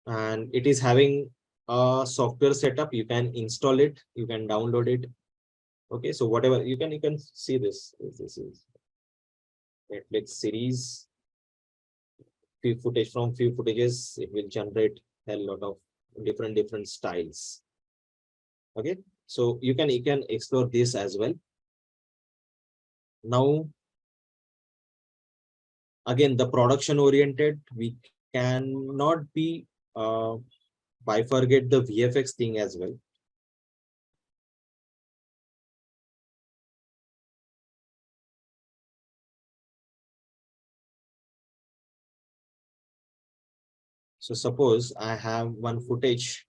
Speaker 1: and it is having software setup. You can install it, you can download it. Okay, so whatever you can see this. This is Netflix series. Few footage from few footages, it will generate a lot of different styles. Okay, so you can explore this as well. Now, again, the production oriented, we cannot be bifurcate the VFX thing as well. So suppose I have one footage.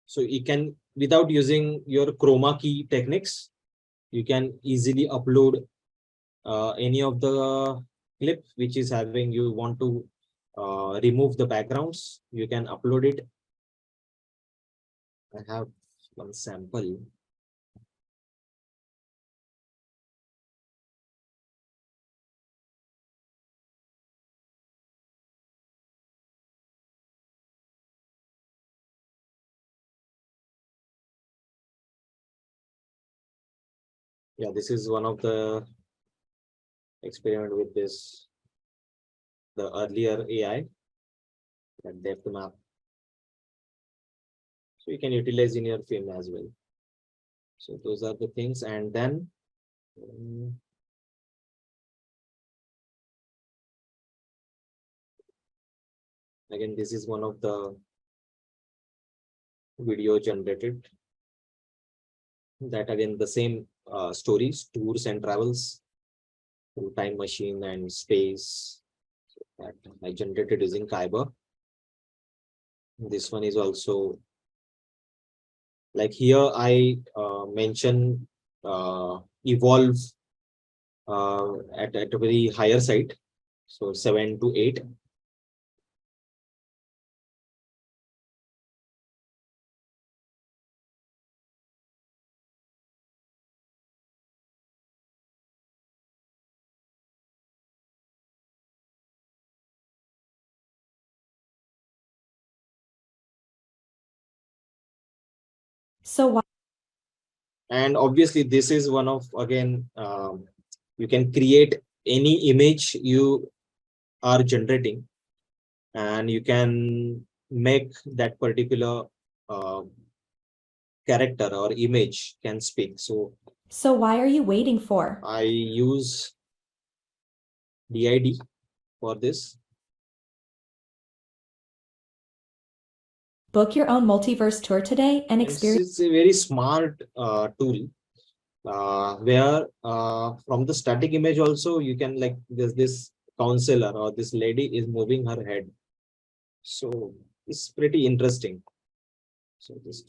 Speaker 1: So you can, without using your chroma key techniques, you can easily upload any of the clip which is having, you want to remove the backgrounds, you can upload it. I have one sample. Yeah, this is one of the experiment with this, the earlier AI, that depth map. So you can utilize in your film as well. So those are the things. And then again, this is one of the video generated, that again the same stories, tours and travels through time machine and space, that I generated using Kaiber. This one is also like, here I mention evolve at a very higher side, so 7 to 8.
Speaker 3: So why?
Speaker 1: And obviously this is one of, again, you can create any image you are generating, and you can make that particular character or image can speak.
Speaker 3: So why are you waiting for?
Speaker 1: I use DID for this.
Speaker 3: Book your own multiverse tour today and experience.
Speaker 1: It's a very smart tool, where from the static image also you can, like, there's this counselor or this lady is moving her head. So it's pretty interesting. So this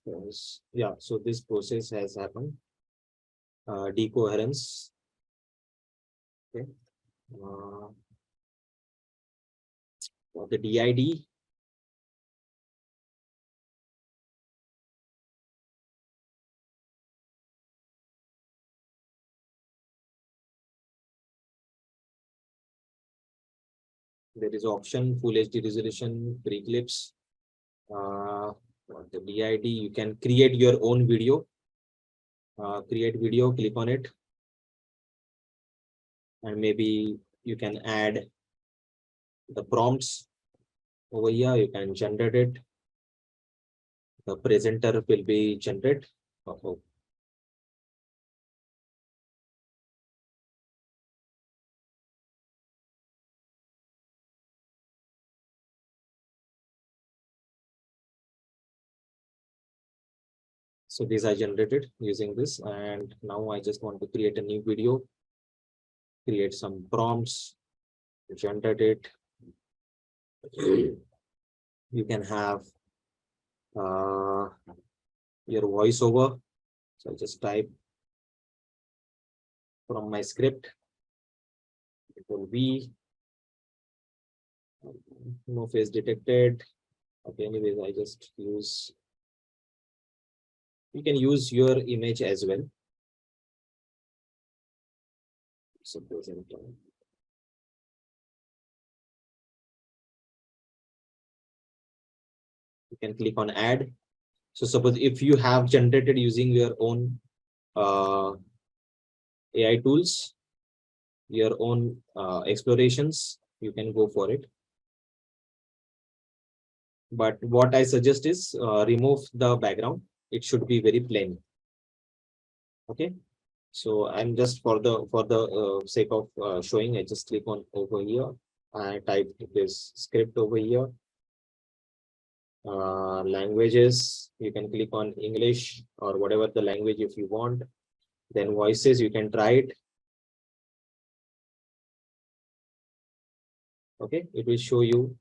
Speaker 1: process, yeah, so this process has happened. Decoherence. Okay. For the DID, there is option full HD resolution, pre-clips. For the DID, you can create your own video. Create video, click on it, and maybe you can add the prompts over here. You can generate it. The presenter will be generated. So these are generated using this, and now I just want to create a new video, create some prompts, generate it. You can have your voiceover. So I just type from my script. It will be no face detected. Okay, anyways, I just use, you can use your image as well. suppose you can click on add. So suppose if you have generated using your own AI tools, your own explorations, you can go for it. But what I suggest is remove the background. It should be very plain. Okay. So I'm just for the sake of showing, I just click on over here. I type this script over here. Languages, you can click on English or whatever the language if you want. Then voices, you can try it. Okay, it will show you.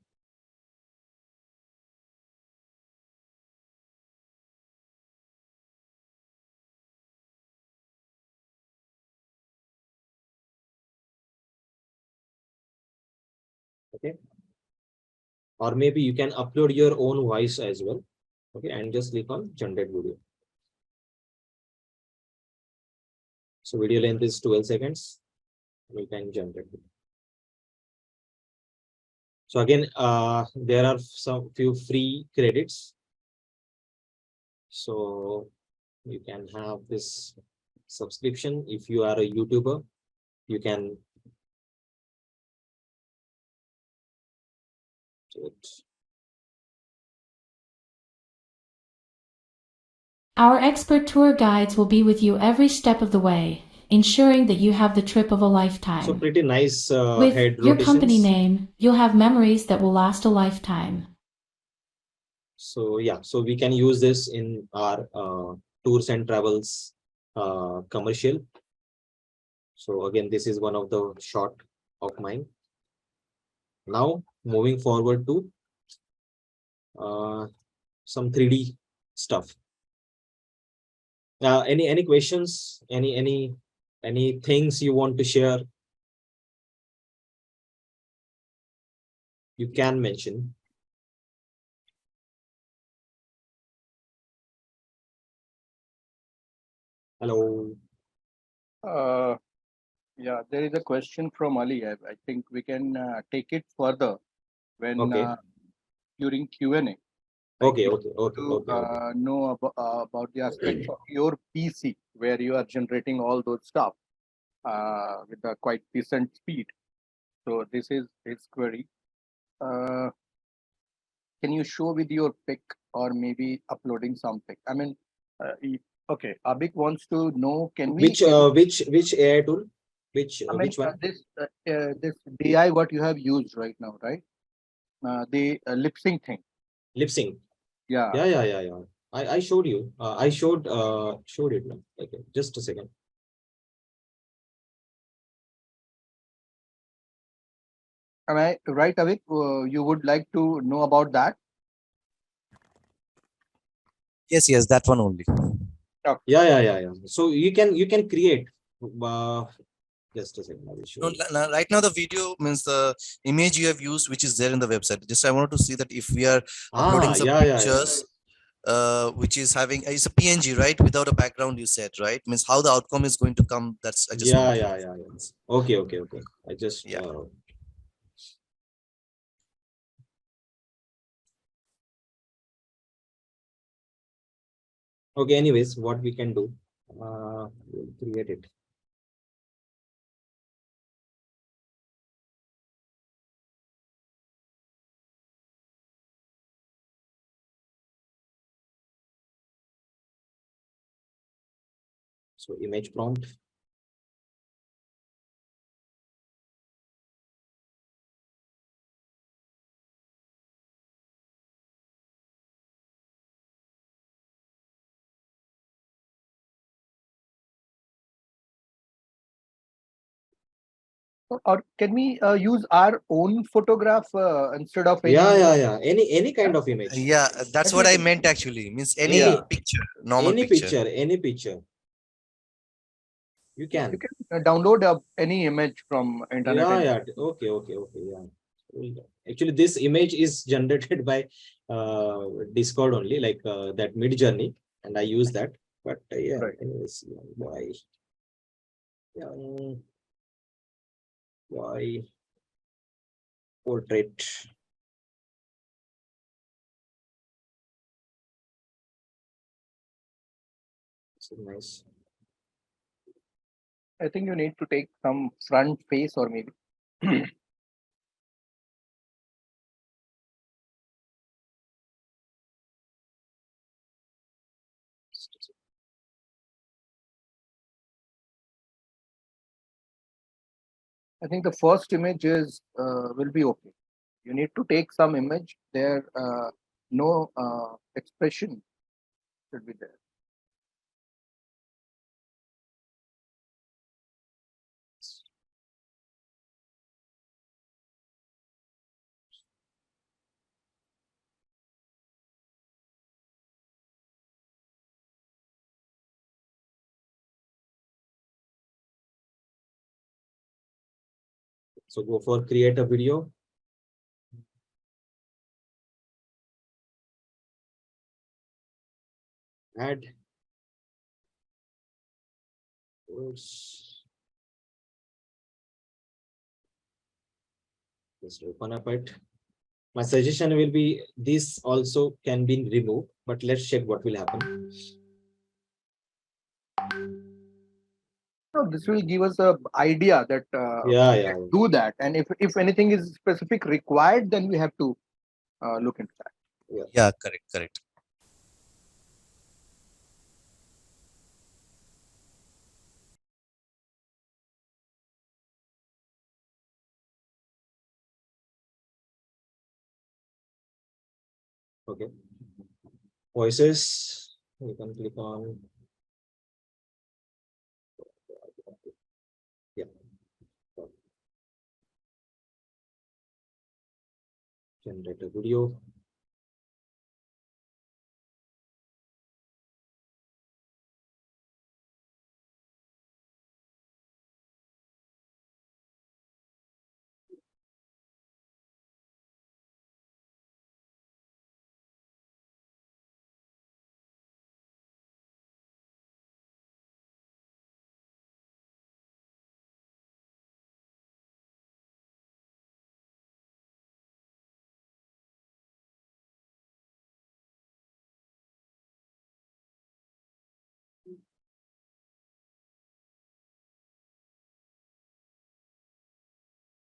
Speaker 1: Okay. Or maybe you can upload your own voice as well. Okay, and just click on generate video. So video length is 12 seconds. We can generate it. So again, there are some few free credits. So you can have this subscription. If you are a YouTuber, you can do it.
Speaker 3: Our expert tour guides will be with you every step of the way, ensuring that you have the trip of a lifetime.
Speaker 1: So pretty nice
Speaker 3: With
Speaker 1: head
Speaker 3: your company
Speaker 1: rotations.
Speaker 3: name, you'll have memories that will last a lifetime.
Speaker 1: So yeah, so we can use this in our tours and travels commercial. So again, this is one of the shot of mine. Now moving forward to some 3D stuff. Any questions? Any things you want to share? You can mention. Hello.
Speaker 2: Yeah, there is a question from Ali. I think we can take it further when
Speaker 1: Okay.
Speaker 2: during Q&A. Like
Speaker 1: Okay.
Speaker 2: we
Speaker 1: Okay. Okay.
Speaker 2: to
Speaker 1: Okay. Okay.
Speaker 2: know about the aspects of your PC where you are generating all those stuff with a quite decent speed. So this is his query. Can you show with your pic or maybe uploading something? I mean, okay, Abik wants to know, can we?
Speaker 1: Which AI tool?
Speaker 2: I mean,
Speaker 1: Which one?
Speaker 2: this DI what you have used right now, right? The lip sync thing.
Speaker 1: Lip sync.
Speaker 2: Yeah.
Speaker 1: Yeah. I showed you. I showed it now. Okay, just a second.
Speaker 2: Am I right, Avik? You would like to know about that?
Speaker 4: Yes, that one only.
Speaker 1: Yeah. So you can create. Just a second. I will show
Speaker 4: No,
Speaker 1: you.
Speaker 4: right now the video means the image you have used, which is there in the website. Just I wanted to see that if we are uploading some
Speaker 1: Yeah.
Speaker 4: pictures, which is having it's a PNG, right, without a background. You said, right, means how the outcome is going to come. That's I just wanted to know.
Speaker 1: Yeah. Okay. I just
Speaker 4: Yeah.
Speaker 1: Okay. Anyways, what we can do? We'll create it. So image prompt.
Speaker 2: Or can we use our own photograph instead of any?
Speaker 1: Yeah. Any kind of image.
Speaker 4: Yeah, that's what I
Speaker 2: Everything.
Speaker 4: meant actually. Means any picture, normal picture.
Speaker 1: Any picture. You
Speaker 2: You
Speaker 1: can.
Speaker 2: can download any image from internet.
Speaker 1: Yeah. Okay. Yeah. Actually, this image is generated by Discord only, like that Mid Journey, and I use that. But yeah,
Speaker 2: Right.
Speaker 1: anyways, why? Yeah. Why portrait? This is nice.
Speaker 2: I think you need to take some front face or maybe. I think the first image is will be okay. You need to take some image there. No expression should be there.
Speaker 1: So go for create a video. Add. Just open up it. My suggestion will be this also can be removed, but let's check what will happen.
Speaker 2: So this will give us a idea that
Speaker 1: Yeah.
Speaker 2: do that, and if anything is specific required, then we have to look into that.
Speaker 4: Yeah, correct.
Speaker 1: Okay. Voices. You can click on. Yeah. Generate a video.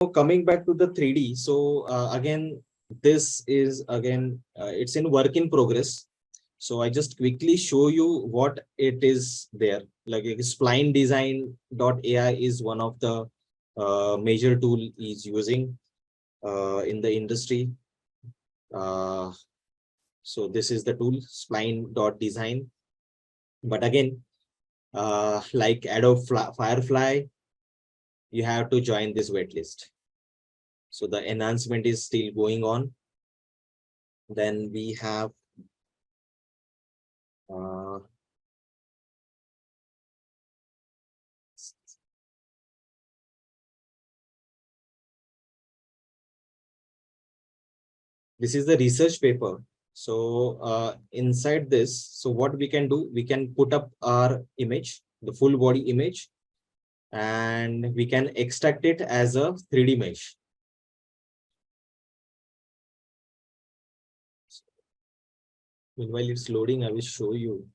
Speaker 1: So coming back to the 3D. So again, this is again, it's in work in progress. So I just quickly show you what it is there. Like spline design.ai is one of the major tool is using in the industry. So this is the tool spline.design. But again, like Adobe Firefly, you have to join this waitlist. So the enhancement is still going on. Then we have this is the research paper. So inside this, so what we can do, we can put up our image, the full body image, and we can extract it as a 3D mesh. Meanwhile, it's loading, I will show you.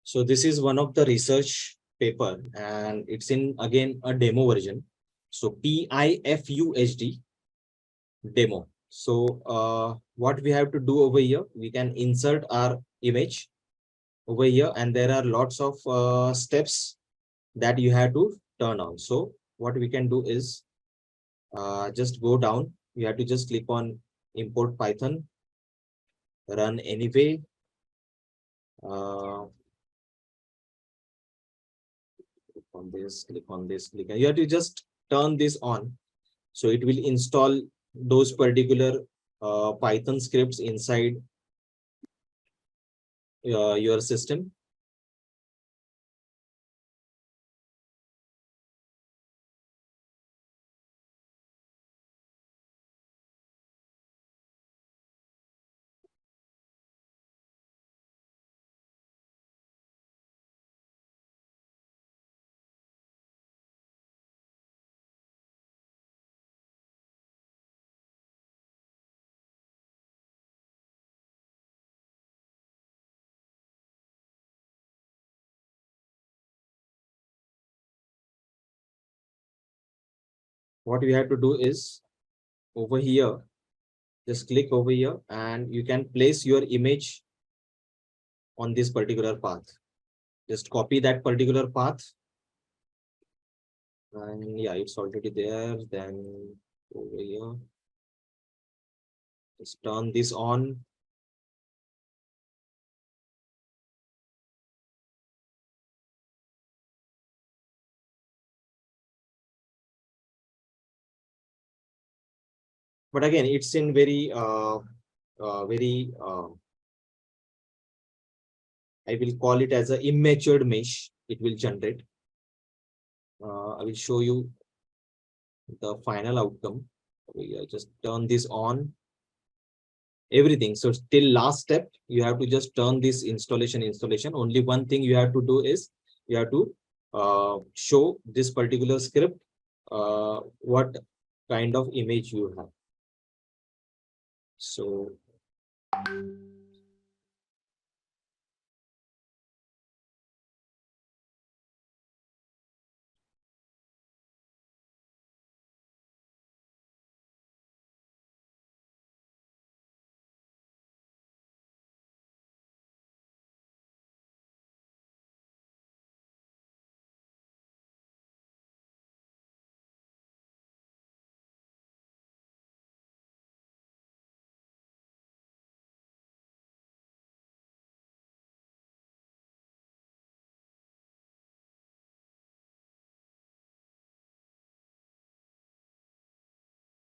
Speaker 1: So this is one of the research paper, and it's in again a demo version. So PIFuHD Demo. So what we have to do over here, we can insert our image over here, and there are lots of steps that you have to turn on. So what we can do is just go down. You have to just click on import Python, run anyway. Click on this, click on this, click. You have to just turn this on. So it will install those particular Python scripts inside your system. What you have to do is over here, just click over here, and you can place your image on this particular path. Just copy that particular path, and yeah, it's already there. Then over here, just turn this on. But again, it's in very I will call it as a immature mesh. It will generate. I will show you the final outcome. We just turn this on. Everything. So till last step, you have to just turn this installation. Only one thing you have to do is you have to show this particular script what kind of image you have. So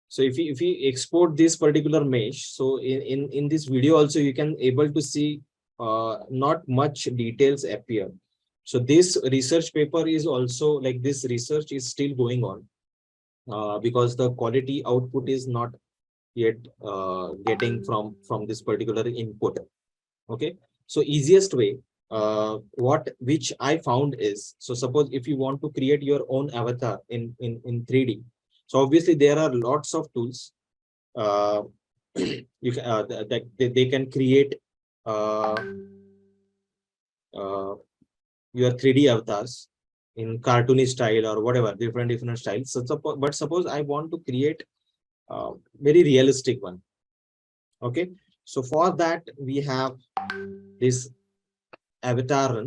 Speaker 1: so if you export this particular mesh, so in this video also you can able to see not much details appear. So this research paper is also like this research is still going on because the quality output is not yet getting from this particular input. Okay, so easiest way which I found is, so suppose if you want to create your own avatar in 3D, so obviously there are lots of tools uh, you can that they can create uh, uh, your 3D avatars in cartoony style or whatever, different styles. So but suppose I want to create very realistic one. Okay, so for that we have this avatar.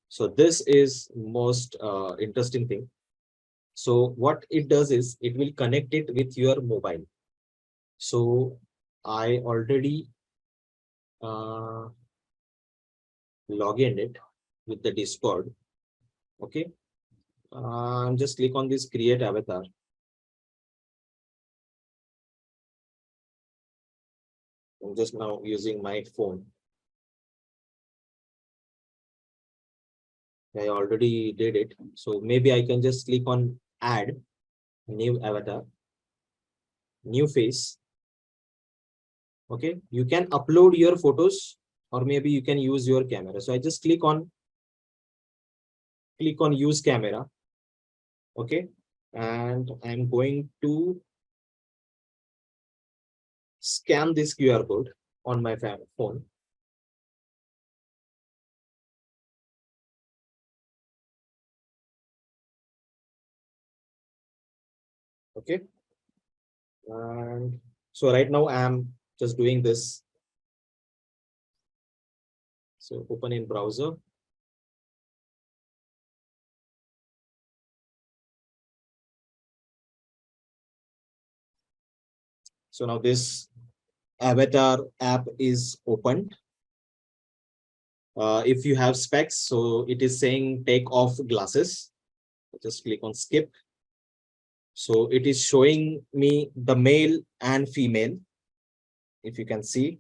Speaker 1: So this is most interesting thing. So what it does is it will connect it with your mobile. So I already uh, log in it with the Discord. Okay, just click on this create avatar. I'm just now using my phone. I already did it. So maybe I can just click on add new avatar, new face. Okay, you can upload your photos or maybe you can use your camera. So I just click on use camera. Okay, and I'm going to scan this QR code on my phone. Okay. And so right now I am just doing this. So open in browser. So now this avatar app is opened. If you have specs, so it is saying take off glasses. Just click on skip. So it is showing me the male and female, if you can see.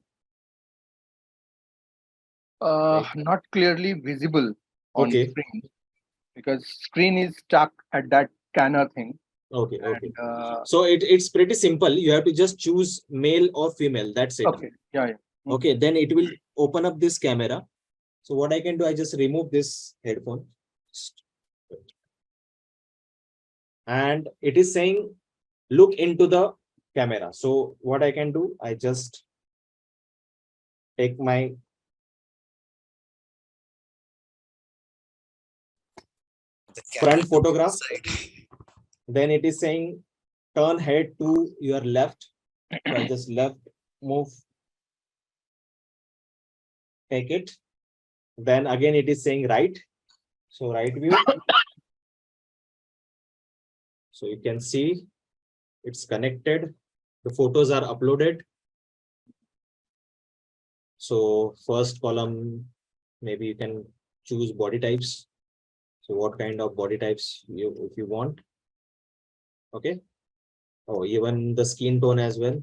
Speaker 1: Right.
Speaker 2: Not clearly visible on
Speaker 1: Okay.
Speaker 2: screen because screen is stuck at that scanner thing.
Speaker 1: Okay.
Speaker 2: And,
Speaker 1: So it's pretty simple. You have to just choose male or female. That's it.
Speaker 2: okay. Yeah.
Speaker 1: Okay. Then it will open up this camera. So what I can do, I just remove this headphone. And it is saying, look into the camera. So what I can do, I just take my
Speaker 4: The
Speaker 1: front
Speaker 4: camera
Speaker 1: photograph.
Speaker 4: side.
Speaker 1: Then it is saying, turn head to your left. So I just left, move, take it. Then again, it is saying right. So right view. So you can see it's connected. The photos are uploaded. So first column, maybe you can choose body types. So what kind of body types if you want. Okay. Oh, even the skin tone as well.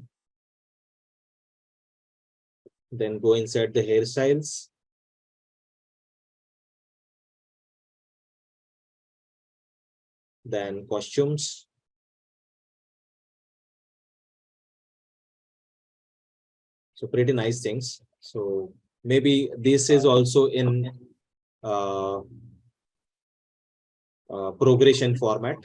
Speaker 1: Then go inside the hairstyles. Then costumes. So pretty nice things. So maybe this is also in progression format.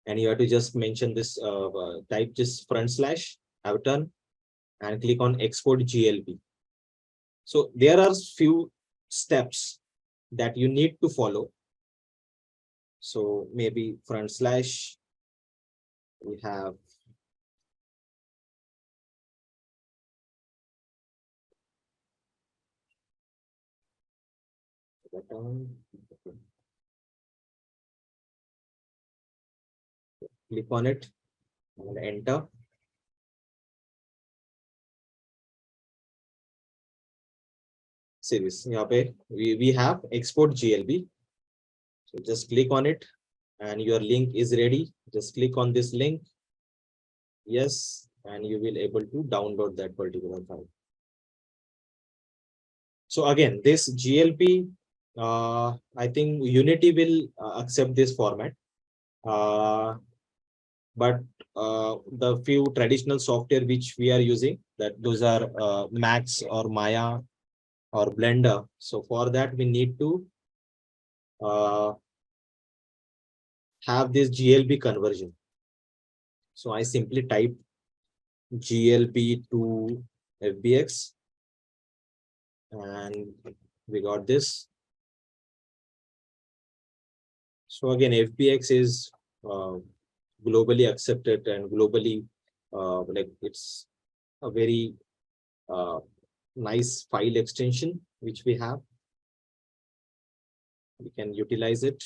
Speaker 1: And you have to just mention this type just front slash avatar and click on export GLB. So there are few steps that you need to follow. So maybe front slash, we have click on it and enter. Series. We have export GLB. So just click on it and your link is ready. Just click on this link. Yes, and you will able to download that particular file. So again, this GLP, I think Unity will accept this format. But the few traditional software which we are using, that those are Max or Maya or Blender. So for that, we need to have this GLB conversion. So I simply type GLB to FBX and we got this. So again, FBX is globally accepted and globally like it's a very nice file extension which we have. We can utilize it.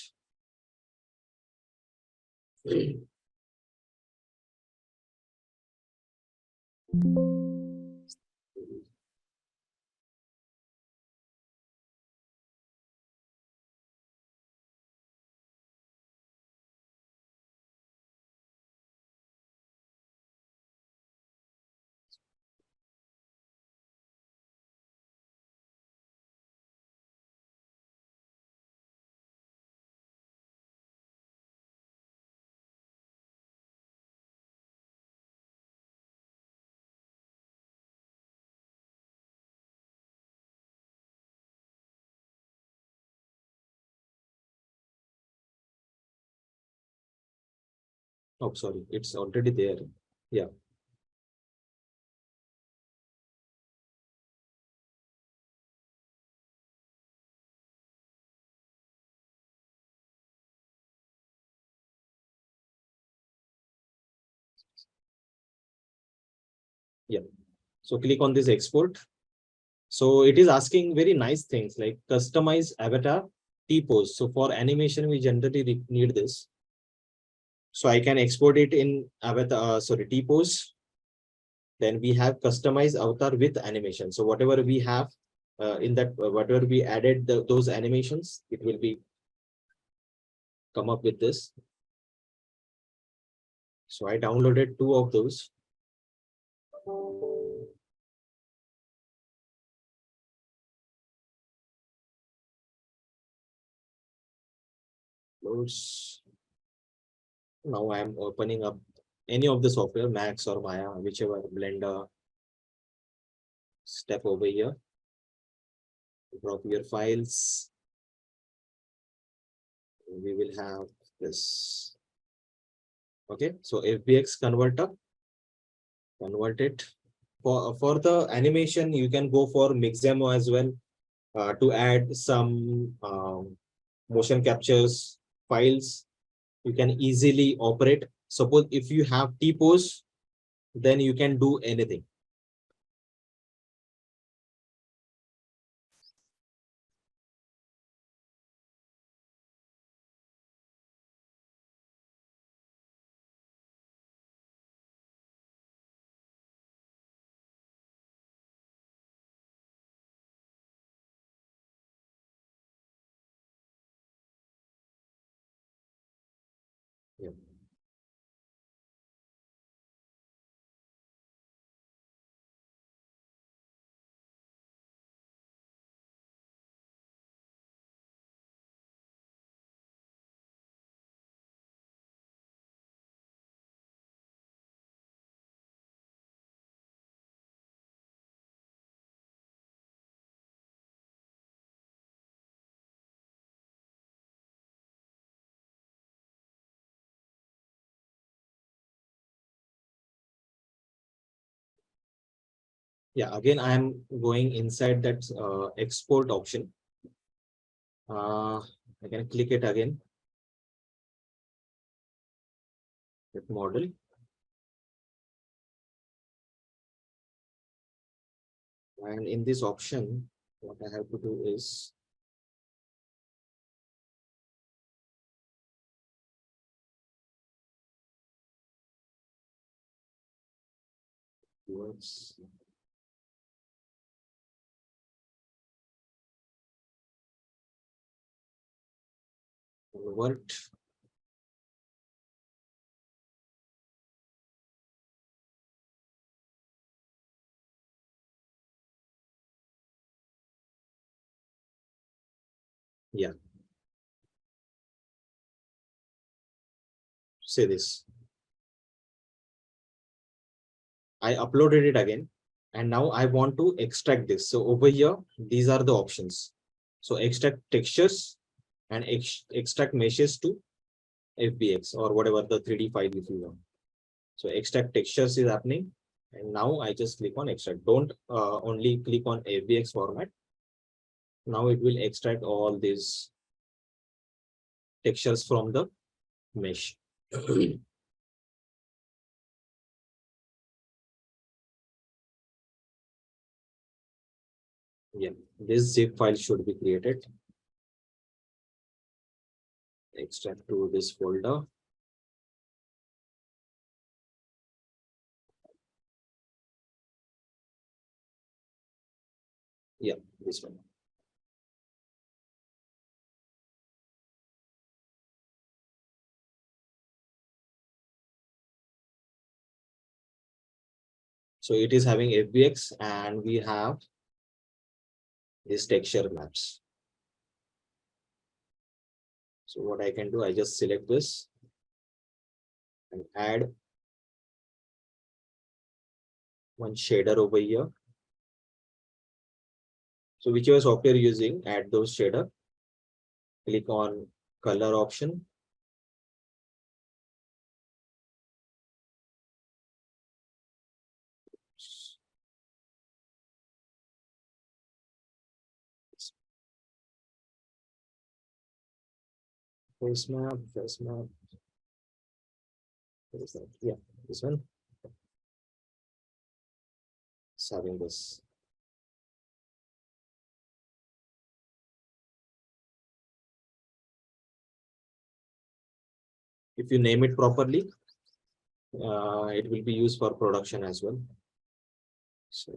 Speaker 1: Oh, sorry, it's already there. Yeah. Yeah. So click on this export. So it is asking very nice things like customize avatar T-pose. So for animation, we generally need this. So I can export it in avatar, T-pose. Then we have customize avatar with animation. So whatever we have in that, whatever we added those animations, it will be come up with this. So I downloaded 2 of those. Loads. Now I am opening up any of the software, Max or Maya, whichever, Blender. Step over here. Drop your files. We will have this. Okay, so FBX converter, convert it. For the animation, you can go for Mixamo as well to add some motion captures files. You can easily operate. Suppose if you have T-pose, then you can do anything. Yeah. Yeah, again, I am going inside that export option. I can click it again. That model. And in this option, what I have to do is works. Convert. Yeah. Say this. I uploaded it again. And now I want to extract this. So over here, these are the options. So extract textures and extract meshes to FBX or whatever the 3D file if you want. So extract textures is happening. And now I just click on extract. Don't only click on FBX format. Now it will extract all these textures from the mesh. Yeah, this zip file should be created. Extract to this folder. Yeah, this one. So it is having FBX and we have these texture maps. So what I can do, I just select this and add one shader over here. So whichever software you're using, add those shader. Click on color option. Face map. What is that? Yeah, this one. It's having this. If you name it properly, it will be used for production as well. So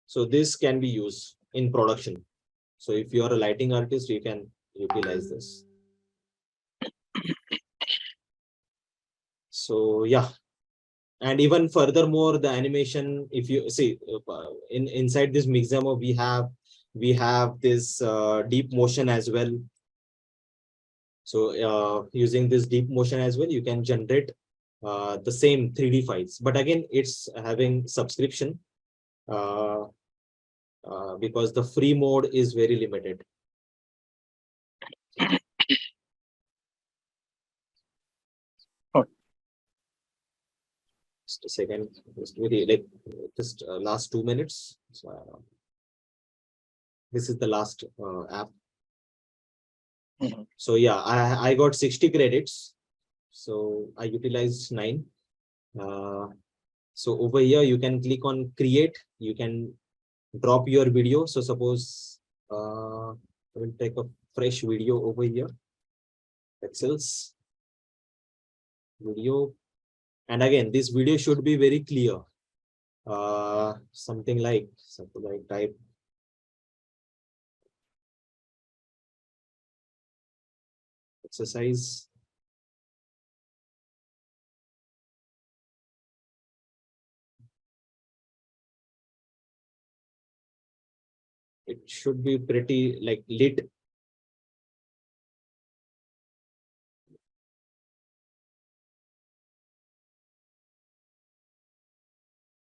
Speaker 1: so this can be used in production. So if you are a lighting artist, you can utilize this. So yeah, and even furthermore, the animation, if you see inside this Mixamo, we have this DeepMotion as well. So using this DeepMotion as well, you can generate the same 3D files, but again, it's having subscription because the free mode is very limited. Just a second, just very like just last 2 minutes. So, this is the last app. So yeah, I got 60 credits. So I utilized 9. So over here you can click on create. You can drop your video. So suppose I will take a fresh video over here. Pixels video, and again this video should be very clear. Something like type exercise. It should be pretty like lit.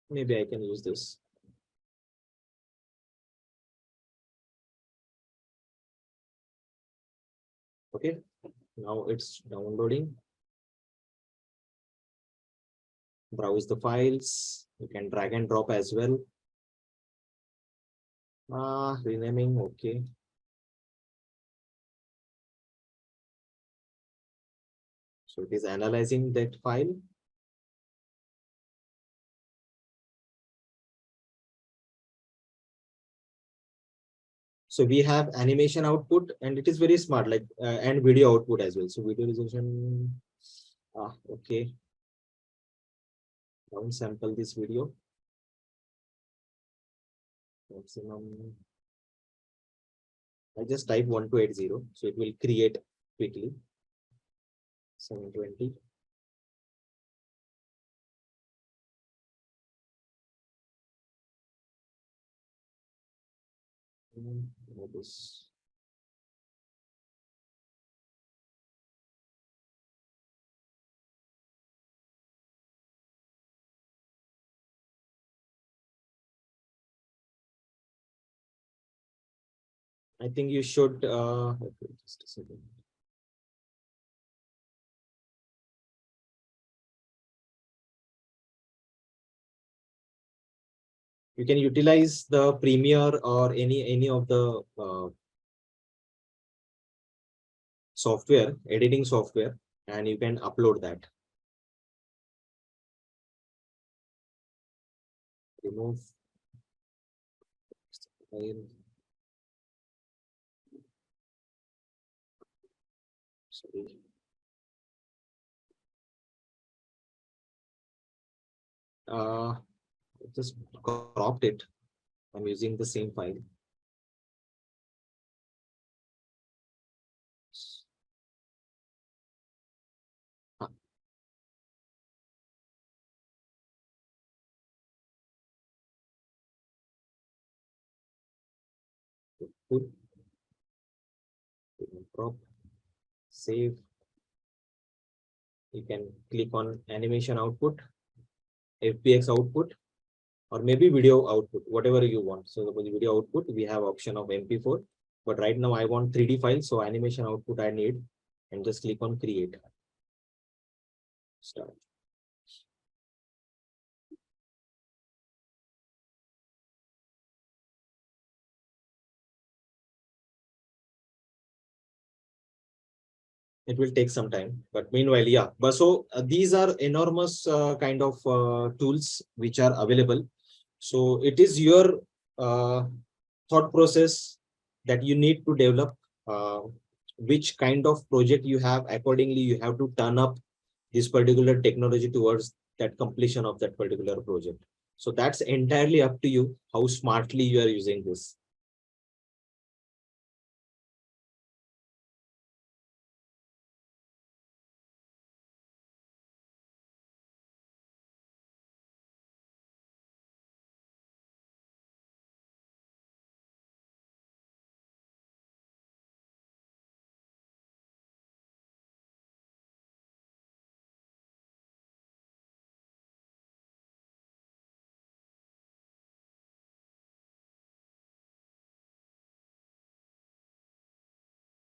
Speaker 1: Maybe I can use this. Okay, now it's downloading. Browse the files. You can drag and drop as well. Renaming, okay. So it is analyzing that file. So we have animation output, and it is very smart, like and video output as well. So video resolution. Okay. Down sample this video. Maximum. I just type 1280, so it will create quickly. 720. This. I think you should okay, just a second. You can utilize the Premiere or any of the software, editing software, and you can upload that. Remove file. Sorry. Uh, just cropped it. I'm using the same file. Ah, Good. Crop, save. You can click on animation output, FBX output, or maybe video output, whatever you want. So for the video output, we have option of MP4, but right now I want 3D file, so animation output I need, and just click on create. Start. It will take some time, but meanwhile, yeah. But so these are enormous kind of tools which are available. So it is your thought process that you need to develop which kind of project you have. Accordingly, you have to turn up this particular technology towards that completion of that particular project. So that's entirely up to you how smartly you are using this.